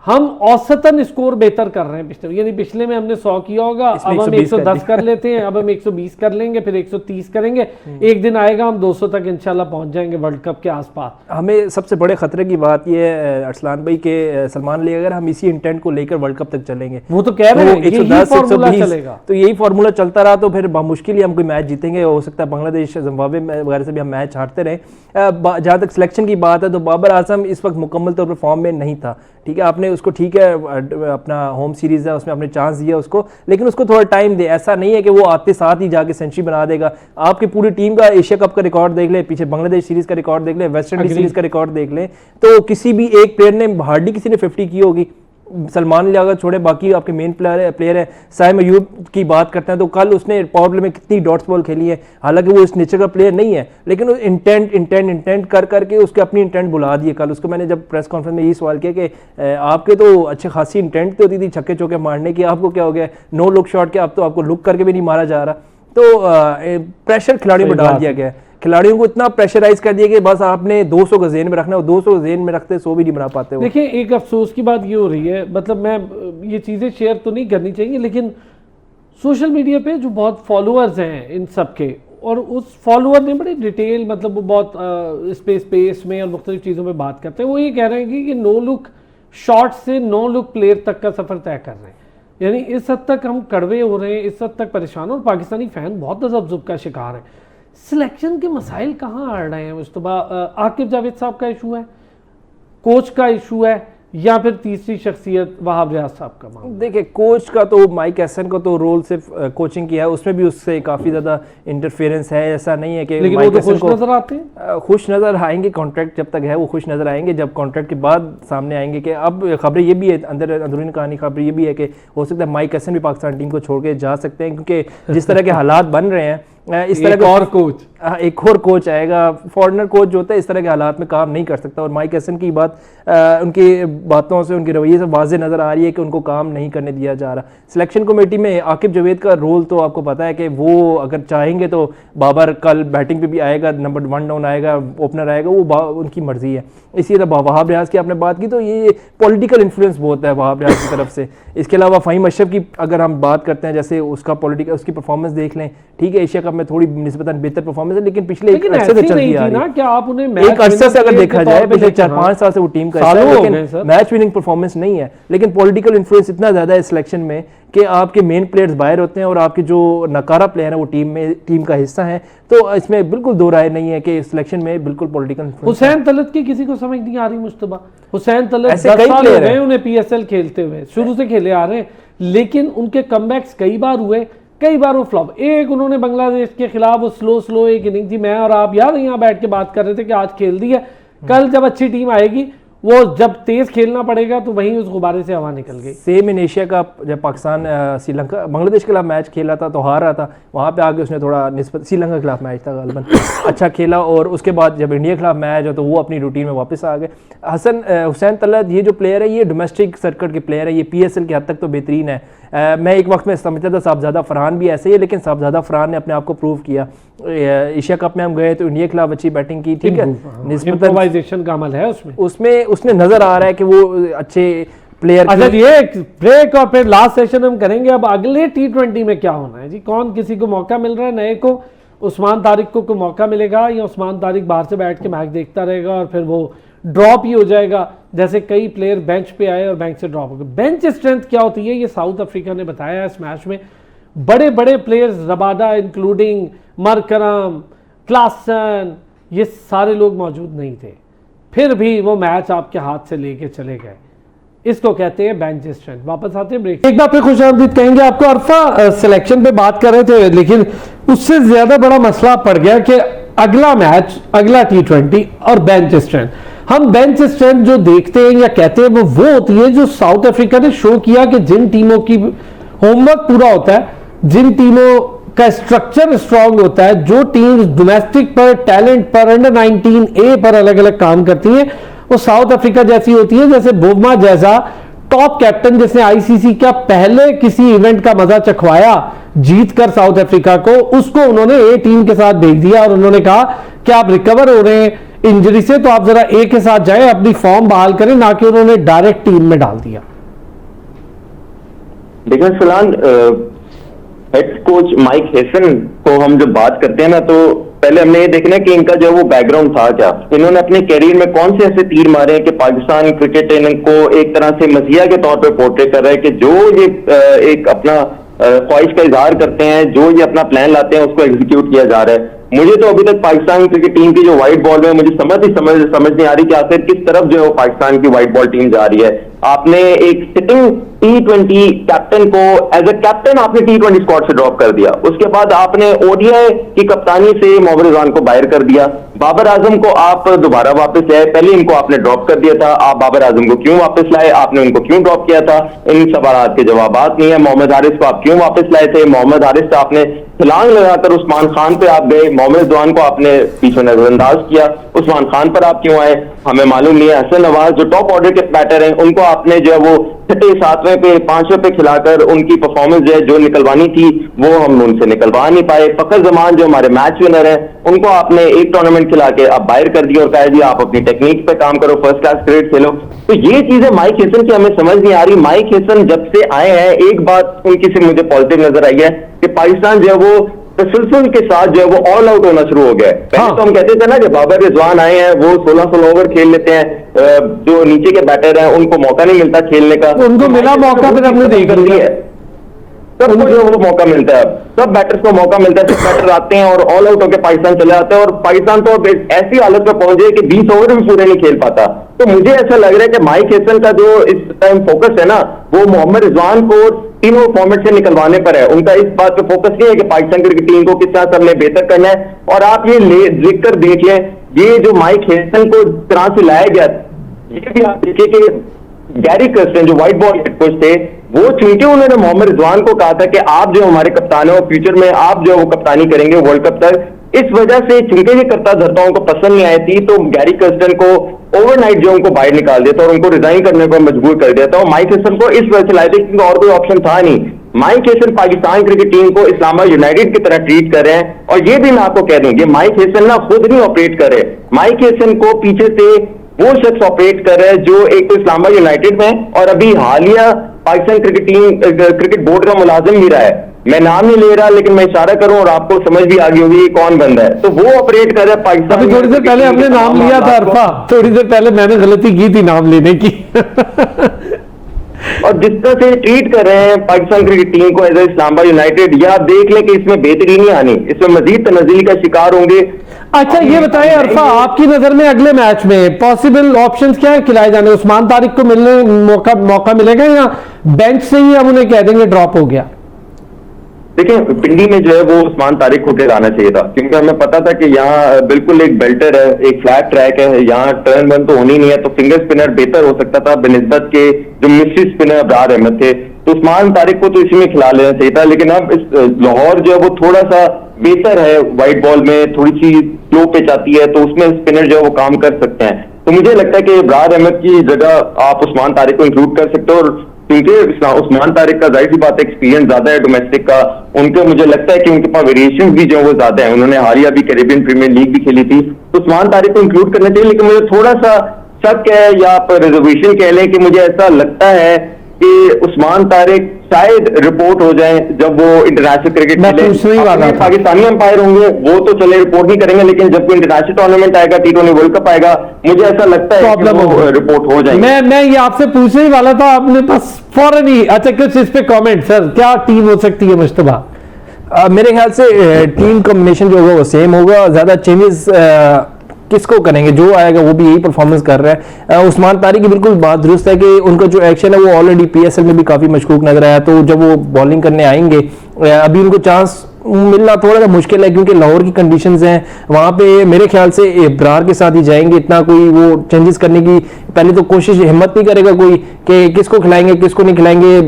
हम औसतन स्कोर बेहतर कर रहे हैं पिछले, यानी पिछले में हमने 100 किया होगा, अब हम 110 कर लेते हैं, अब हम 120 कर लेंगे, फिर 130 करेंगे, एक दिन आएगा हम 200 तक इंशाल्लाह पहुंच जाएंगे वर्ल्ड कप के आसपास। हमें सबसे बड़े खतरे की बात यह है अरसलान भाई के सलमान अली अगर हम इसी इंटेंट को लेकर वर्ल्ड कप तक चलेंगे, वो तो कह रहे हैं 110 120 चलेगा, तो यही फार्मूला चलता रहा तो फिर मुश्किल ही हम कोई मैच जीतेंगे। हो सकता है बांग्लादेश जिम्बाब्वे वगैरह से भी हम मैच हारते रहे। जहाँ तक सिलेक्शन की बात है तो बाबर आजम इस वक्त मुकम्मल तौर पर फॉर्म में नहीं था, ठीक है, आपने उसको ठीक है अपना होम सीरीज है उसमें आपने चांस दिया उसको, लेकिन उसको थोड़ा टाइम दे। ऐसा नहीं है कि वो आते साथ ही जाके सेंचुरी बना देगा। आपकी पूरी टीम का एशिया कप का रिकॉर्ड देख ले, पीछे बांग्लादेश सीरीज का रिकॉर्ड देख ले, वेस्ट इंडीज सीरीज का रिकॉर्ड देख ले, तो किसी भी एक प्लेयर ने हार्डली किसी ने 50 की होगी। सलमान अली अगर छोड़े बाकी आपके मेन प्लेयर है। साइम अयूब की बात करते हैं तो कल उसने पावर प्ले में कितनी डॉट्स बॉल खेली है, हालांकि वो इस नेचर का प्लेयर नहीं है, लेकिन इंटेंट कर करके उसके अपनी इंटेंट बुला दिए। कल उसको मैंने जब प्रेस कॉन्फ्रेंस में यही सवाल किया कि आपके तो अच्छे खासी इंटेंट तो होती थी छक्के चौके मारने की, आपको क्या हो गया नो लुक शॉट के, अब तो आपको लुक करके भी नहीं मारा जा रहा। तो प्रेशर खिलाड़ियों पर डाल दिया गया, खिलाड़ियों को इतना प्रेशराइज कर दिया कि बस आपने 200 का जेन में रखना है, 200 का जेन में रखते 100 भी नहीं बना पाते। देखिए एक अफसोस की बात ये हो रही है, मतलब मैं ये चीज़ें शेयर तो नहीं करनी चाहिए, लेकिन सोशल मीडिया पे जो बहुत फॉलोअर्स हैं इन सब के, और उस फॉलोअर ने बड़ी डिटेल, मतलब वो बहुत स्पेस में और मुख्तलिफ चीज़ों में बात करते हैं। वो ये कह रहे हैं कि नो लुक शॉट से नो लुक प्लेयर तक का सफ़र तय कर रहे हैं, यानी इस हद तक हम कड़वे हो रहे हैं, इस हद तक परेशान, और पाकिस्तानी फ़ैन बहुत तज़ब्ज़ुब का शिकार है। सिलेक्शन के मसाइल कहाँ आ रहे हैं मुस्तफा? आकिब जावेद साहब का इशू है, कोच का इशू है, या फिर तीसरी शख्सियत वहाब रियाज साहब का मामला? देखिए कोच का तो माइक एसन को तो रोल सिर्फ कोचिंग किया है, उसमें भी उससे काफ़ी ज़्यादा इंटरफेरेंस है। ऐसा नहीं है कि लेकिन वो तो खुश नजर आते हैं, खुश नज़र आएंगे, कॉन्ट्रैक्ट जब तक है वो खुश नज़र आएंगे, जब कॉन्ट्रैक्ट के बाद सामने आएंगे कि अब खबरें ये भी है, अंदरूनी कहानी खबर ये भी है कि हो सकता है माइक एसन भी पाकिस्तान टीम को छोड़ के जा सकते हैं, क्योंकि जिस तरह के हालात बन रहे हैं इस तरह का एक और कोच आएगा, फॉरेनर कोच जो होता है इस तरह के हालात में काम नहीं कर सकता। और माइक एसन की बात उनकी बातों से, उनके रवैये से वाज़े नज़र आ रही है कि उनको काम नहीं करने दिया जा रहा। सिलेक्शन कमेटी में आकिब जावेद का रोल तो आपको पता है कि वो अगर चाहेंगे तो बाबर कल बैटिंग पे भी आएगा, नंबर 1 डाउन आएगा, ओपनर आएगा, वो उनकी मर्जी है। इसी तरह वहाब रियाज की आपने बात की तो ये पॉलिटिकल इन्फ्लुएंस बहुत है वहाब रियाज की तरफ से। इसके अलावा फ़हीम अशरफ की अगर हम बात करते हैं, जैसे उसका पॉलिटिकल उसकी परफॉर्मेंस देख लें, ठीक है, एशिया कप में थोड़ी निस्बतन बेहतर परफॉर्मेंस है, लेकिन पिछले एक लेकिन अरसे से ऐसी चलती नहीं आ थी रही ना है। कि आप उन्हें एक अरसे से अगर देखा जाए पिछले 4-5 साल से वो टीम का हिस्सा है, सालों हो गए लेकिन सर। मैच विनिंग परफॉर्मेंस नहीं है। लेकिन पॉलिटिकल इन्फ्लुएंस इतना ज्यादा है सिलेक्शन में कि आपके मेन प्लेयर्स बाहर होते हैं और आपके जो नकारा प्लेयर है वो टीम का हिस्सा है। तो इसमें बिल्कुल दो राय नहीं है कि सिलेक्शन में बिल्कुल पॉलिटिकल इन्फ्लुएंस। हुसैन तलत की किसी को समझ नहीं आ रही मुश्तबा। हुसैन तलत ऐसे 10 कई साल हो player गए हैं। उन्हें पीएसएल खेलते हुए, शुरू से खेले आ रहे हैं, लेकिन उनके कमबैक्स कई बार हुए, कई बार वो फ्लॉप। एक उन्होंने बांग्लादेश के खिलाफ वो स्लो एक इनिंग थी, मैं और आप याद है यहाँ बैठ के बात कर रहे थे कि आज खेल दी है, कल जब अच्छी टीम आएगी वो जब तेज खेलना पड़ेगा तो वहीं उस गुब्बारे से हवा निकल गई। सेम इन एशिया कप जब पाकिस्तान श्रीलंका बांग्लादेश के खिलाफ मैच खेला था तो हार रहा था, वहाँ पे आके उसने थोड़ा निस्बत श्रीलंका के खिलाफ मैच था गालिबन अच्छा खेला, और उसके बाद जब इंडिया के खिलाफ मैच हो तो वो अपनी रूटीन में वापस आ गए। हुसैन तलत ये जो प्लेयर है ये डोमेस्टिक सर्किट के प्लेयर है, ये पीएसएल के हद तक तो बेहतरीन है। मैं एक वक्त में समझता था साहबजादा फरहान भी ऐसे ही है, लेकिन साहबजादा फरहान ने अपने आप को प्रूव किया। एशिया कप में हम गए तो इंडिया के खिलाफ अच्छी बैटिंग की, ठीक है, इम्प्रोवाइजेशन का अमल है उसमें उसने नजर आ रहा है कि वो अच्छे प्लेयर। अच्छा ये ब्रेक और फिर लास्ट सेशन हम करेंगे। अब अगले T20 में क्या होना है जी, कौन किसी को मौका मिल रहा है नए को? उस्मान तारिक को मौका मिलेगा या उस्मान तारिक बाहर से बैठ के मैच देखता रहेगा और फिर वो ड्रॉप ही हो जाएगा, जैसे कई प्लेयर बेंच पे आए और बेंच से ड्रॉप हो गए। बेंच स्ट्रेंथ क्या होती है ये साउथ अफ्रीका ने बताया इस मैच में। बड़े बड़े players Rabada including Markram, Klaasen, ये सारे लोग मौजूद नहीं थे, फिर भी वो मैच आपके हाथ से लेके चले गए। इसको कहते हैं बेंच स्ट्रेंथ। वापस आते हैं ब्रेक। एक बार फिर खुशामदीद कहेंगे आपको। अरफा सिलेक्शन पे बात कर रहे थे, लेकिन उससे ज्यादा बड़ा मसला पड़ गया कि अगला मैच, अगला T20 और बेंच स्ट्रेंथ। हम बेंच स्ट्रेंथ जो देखते हैं या कहते हैं वो होती है जो साउथ अफ्रीका ने शो किया कि जिन टीमों की होमवर्क पूरा होता है, जिन टीमों का स्ट्रक्चर स्ट्रांग होता है, जो टीम्स डोमेस्टिक पर, टैलेंट पर, अंडर 19 ए पर अलग अलग काम करती हैं, वो साउथ अफ्रीका जैसी होती है। जैसे बोमा जैसा टॉप कैप्टन जिसने आईसीसी का पहले किसी इवेंट का मजा चखवाया जीत कर साउथ अफ्रीका को, उसको उन्होंने ए टीम के साथ भेज दिया और उन्होंने कहा कि आप रिकवर हो रहे हैं इंजरी से तो आप जरा ए के साथ जाएं, अपनी फॉर्म बहाल करें, ना कि उन्होंने डायरेक्ट टीम में डाल दिया। देखिए फिलहाल हेड कोच माइक हेसन को हम जब बात करते हैं ना, तो पहले हमने ये देखना है कि इनका जो वो बैकग्राउंड था क्या, इन्होंने अपने कैरियर में कौन से ऐसे तीर मारे हैं कि पाकिस्तान क्रिकेट इनको एक तरह से मसीहा के तौर पे पोर्ट्रे कर रहा है कि जो ये एक अपना ख्वाहिश का इजहार करते हैं, जो ये अपना प्लान लाते हैं उसको एग्जीक्यूट किया जा रहा है। मुझे तो अभी तक पाकिस्तान क्रिकेट टीम की जो व्हाइट बॉल में मुझे समझ नहीं आ रही कि आखिर किस तरफ जो है वो पाकिस्तान की व्हाइट बॉल टीम जा रही है। आपने एक सिटिंग T20 कैप्टन को एज ए कैप्टन आपने T20 स्क्वाड से ड्रॉप कर दिया, उसके बाद आपने ओडीआई की कप्तानी से मोहम्मद रिजवान को बाहर कर दिया, बाबर आजम को आप दोबारा वापस लाए, पहले इनको आपने ड्रॉप कर दिया था, आप बाबर आजम को क्यों वापस लाए, आपने उनको क्यों ड्रॉप किया था, इन सवाल के जवाब नहीं है। मोहम्मद हारिस को आप क्यों वापस लाए थे, मोहम्मद हारिस से आपने छलांग लगाकर उस्मान खान पे आप गए, मोहम्मद रिजवान को आपने पीछे नजरअंदाज किया, उस्मान खान पर आप क्यों आए हमें मालूम नहीं है। हसन नवाज जो टॉप ऑर्डर के बैटर हैं उनको आपने जो है वो 6वें 7वें पे 5वें पे खिलाकर उनकी परफॉर्मेंस जो है जो निकलवानी थी वो हम उनसे निकलवा नहीं पाए। फखर जमान जो हमारे मैच विनर हैं उनको आपने एक टूर्नामेंट खिला के आप बाहर कर दिया और कहा जी आप अपनी टेक्निक पे काम करो, फर्स्ट क्लास क्रिकेट खेलो। तो ये चीजें माइक हेसन की हमें समझ नहीं आ रही। माइक हेसन जब से आए हैं एक बात उनकी से मुझे पॉजिटिव नजर आई है कि पाकिस्तान जो है वो तसलसल के साथ जो है वो ऑल आउट होना शुरू हो गया है। पहले तो हम कहते थे ना कि बाबर रिजवान आए हैं वो 16 ओवर खेल लेते हैं, जो नीचे के बैटर हैं उनको मौका नहीं मिलता खेलने का, उनको मिला मौका फिर हमने देख लिया, सबको जो वो मौका मिलता है, सब बैटर्स को मौका मिलता है, सब बैटर आते हैं और ऑल आउट होकर पाकिस्तान चले जाते हैं और पाकिस्तान तो ऐसी हालत में पहुंचे कि 20 ओवर भी पूरे नहीं खेल पाता। तो मुझे ऐसा लग रहा है कि माइक हेसन का जो इस टाइम फोकस है ना वो मोहम्मद रिजवान को तीनों फॉर्मेट से निकलवाने पर है। उनका इस बात पे फोकस नहीं है कि पाकिस्तान क्रिकेट टीम को किस तरह सबने बेहतर करना है। और आप ये लिख कर देखिए ये जो माइक हेसन को तरह से लाया गया, ये भी आप देखिए कि गैरी कर्स्टन जो व्हाइट बॉल हेड कोच थे वो चूंकि उन्होंने मोहम्मद रिजवान को कहा था कि आप जो हमारे कप्तान हो फ्यूचर में आप जो वो कप्तानी करेंगे वर्ल्ड कप तक, इस वजह से चूंकि ये करता धरताओं को पसंद नहीं आई थी तो गैरी कर्स्टन को ओवरनाइट जो उनको बाहर निकाल दिया था और उनको रिजाइन करने को मजबूर कर दिया था और माइक हेसन को इस वजह से लाए थे क्योंकि और कोई ऑप्शन था नहीं। Mike Hesson Pakistan cricket team को इस्लामाबाद यूनाइटेड की तरह ट्रीट कर रहे हैं और ये भी मैं आपको कह दूं ये माइक हेसन ना खुद नहीं ऑपरेट कर रहे, माइक हेसन को पीछे से वो शख्स ऑपरेट कर रहे हैं जो एक तो इस्लामाबाद यूनाइटेड में और अभी हालिया पाकिस्तान क्रिकेट बोर्ड का मुलाजिम भी रहा है। मैं नाम नहीं ले रहा, लेकिन मैं इशारा करूं और आपको समझ भी आ गई होगी कौन बंदा है। तो वो ऑपरेट कर रहा है पाकिस्तान। अभी थोड़ी देर पहले हमने नाम लिया था अरफा, थोड़ी देर पहले मैंने गलती की थी नाम लेने की। और जिस तरह से ट्रीट कर रहे हैं पाकिस्तान क्रिकेट टीम को एज ए इस्लामाबाद यूनाइटेड, या आप देख लें कि इसमें बेहतरी नहीं आनी, इसमें मजीद तनज़ील का शिकार होंगे। अच्छा ये बताएं अरफा, आपकी नजर में अगले मैच में पॉसिबल ऑप्शंस क्या है खिलाए जाने? उस्मान तारिक को मिलने मौका मिलेगा या बेंच से ही हम उन्हें कह देंगे ड्रॉप हो गया? देखिए, पिंडी में जो है वो उस्मान तारिक को आना चाहिए था, क्योंकि हमें पता था कि यहाँ बिल्कुल एक बेल्टर है, एक फ्लैट ट्रैक है, यहाँ टर्न बन तो होनी नहीं है, तो फिंगर स्पिनर बेहतर हो सकता था बनिस्बत के जो मिस्ट्री स्पिनर अबरार अहमद थे। तो उस्मान तारिक को तो इसी में खिला लेना चाहिए था, लेकिन अब इस लाहौर जो है वो थोड़ा सा बेहतर है, व्हाइट बॉल में थोड़ी सी स्लो पिच आती है, तो उसमें स्पिनर जो है वो काम कर सकते हैं। तो मुझे लगता है कि अबरार अहमद की जगह आप उस्मान तारिक को इंक्लूड कर सकते हो, और क्योंकि उस्मान तारिक का जाहिर सी बात एक्सपीरियंस ज्यादा है डोमेस्टिक का, उनके मुझे लगता है कि उनके पास वेरिएशन भी जो है वो ज्यादा है, उन्होंने हालिया भी कैरेबियन प्रीमियर लीग भी खेली थी, तो उस्मान तारिक को इंक्लूड करना चाहिए। लेकिन मुझे थोड़ा सा शक है, या आप रिजर्वेशन कह लें, कि मुझे ऐसा लगता है कि उस्मान तारिक शायद रिपोर्ट हो जाए जब वो इंटरनेशनल क्रिकेट खेले। पाकिस्तानी अंपायर होंगे वो तो चले रिपोर्ट नहीं करेंगे, लेकिन जब कोई इंटरनेशनल टूर्नामेंट आएगा, T20 वर्ल्ड कप आएगा, मुझे ऐसा लगता है कि वो रिपोर्ट हो जाएगी। मैं ये आपसे पूछने ही वाला था, आपने बस फौरन ही। अच्छा कुछ इस पे कमेंट सर, क्या टीम हो सकती है मुश्तबा? मेरे ख्याल से टीम कॉम्बिनेशन जो होगा वो सेम होगा, ज्यादा चेंजेस किसको करेंगे, जो आएगा वो भी यही परफॉर्मेंस कर रहा है। उस्मान तारिक की बिल्कुल बात दुरुस्त है कि उनका जो एक्शन है वो ऑलरेडी PSL में भी काफी मशकूक नजर आया, तो जब वो बॉलिंग करने आएंगे अभी उनको चांस मिलना थोड़ा सा मुश्किल है, क्योंकि लाहौर की कंडीशंस हैं वहाँ पे। मेरे ख्याल से इब्रार के साथ ही जाएंगे, इतना कोई वो चेंजेस करने की पहले तो कोशिश हिम्मत नहीं करेगा कोई कि किसको खिलाएंगे किसको नहीं खिलाएंगे।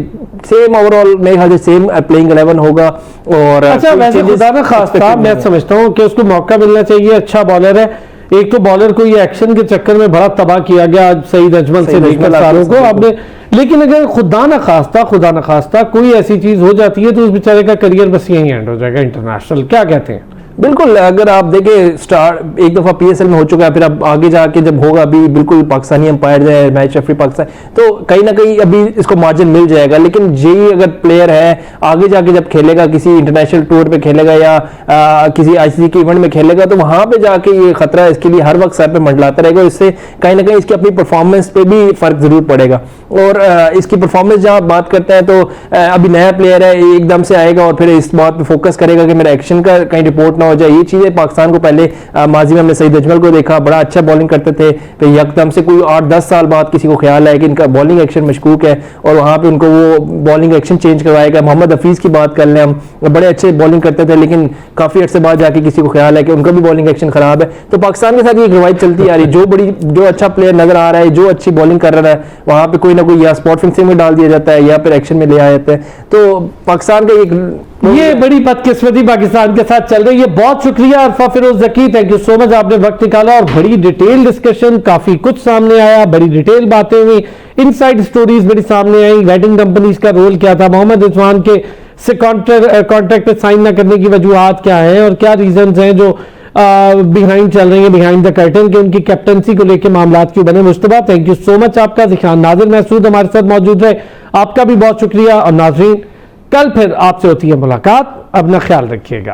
सेम ओवरऑल मेरे ख्याल से सेम प्लेइंग 11 होगा। और अच्छा वैसे खुदा ना खास्ता मैं समझता हूँ कि उसको मौका मिलना चाहिए, अच्छा बॉलर है। एक तो बॉलर को ये एक्शन के चक्कर में बड़ा तबाह किया गया आज सईद अजमल से लेकर सारों को आपने, लेकिन अगर खुदा न खास्ता कोई ऐसी चीज हो जाती है तो उस बेचारे का करियर बस यही एंड हो जाएगा इंटरनेशनल। क्या कहते हैं? बिल्कुल, अगर आप देखें स्टार्ट एक दफा PSL में हो चुका है, फिर अब आगे जाके जब होगा अभी बिल्कुल पाकिस्तानी अंपायर है, मैच रेफरी पाकिस्तान, तो कहीं ना कहीं अभी इसको मार्जिन मिल जाएगा। लेकिन यही अगर प्लेयर है आगे जाके जब खेलेगा, किसी इंटरनेशनल टूर पे खेलेगा या किसी ICC के इवेंट में खेलेगा, तो वहां पे जाके ये खतरा इसके लिए हर वक्त सर पे मंडलाता रहेगा। इससे कहीं ना कहीं इसकी अपनी परफॉर्मेंस पे भी फर्क जरूर पड़ेगा। और इसकी परफॉर्मेंस जहाँ आप बात करते हैं तो अभी नया प्लेयर है, एकदम से आएगा और फिर इस बात पे फोकस करेगा कि मेरा एक्शन का कहीं रिपोर्ट ना हो जाए। ये चीजें पाकिस्तान को पहले माजी में हमने सईद अजमल को देखा, बड़ा अच्छा बॉलिंग करते थे, फिर यकदम से कोई 8-10 साल बाद किसी को ख्याल है कि इनका बॉलिंग एक्शन मशकूक है और वहां पे उनको वो बॉलिंग एक्शन चेंज करवाएगा। मोहम्मद हफीज की बात कर लें हम, बड़े अच्छे बॉलिंग करते थे, लेकिन काफी अर्से बाद जाके किसी को ख्याल है कि उनका भी बॉलिंग एक्शन खराब है। तो पाकिस्तान के साथ ये रवायत चलती आ रही, जो अच्छा प्लेयर नजर आ रहा है, जो अच्छी बॉलिंग कर रहा है, वहां पे कोई ना कोई या स्पॉट फिक्सिंग में डाल दिया जाता है या फिर एक्शन में ले आया जाता है। तो पाकिस्तान का एक ये बड़ी बदकिस्मती पाकिस्तान के साथ चल रही है। बहुत शुक्रिया अरफा फिरोज जकी, थैंक यू सो मच, आपने वक्त निकाला और बड़ी डिटेल डिस्कशन, काफी कुछ सामने आया, बड़ी डिटेल बातें हुई, इनसाइड स्टोरीज बड़ी सामने आई, वेडिंग कंपनीज का रोल क्या था, मोहम्मद रिजवान के से कॉन्ट्रैक्ट पे साइन न करने की वजूहत क्या है और क्या रीजंस हैं जो बिहाइंड चल रही है, बिहाइंड द कर्टन के उनकी कैप्टनसी को लेकर मामला क्यों बने। Mushtaba thank you so much आपका। ज़िक्रान नाज़िर महसूद हमारे साथ मौजूद रहे, आपका भी बहुत शुक्रिया। और नाज़रीन कल फिर आपसे होती है मुलाकात, अपना ख्याल रखिएगा।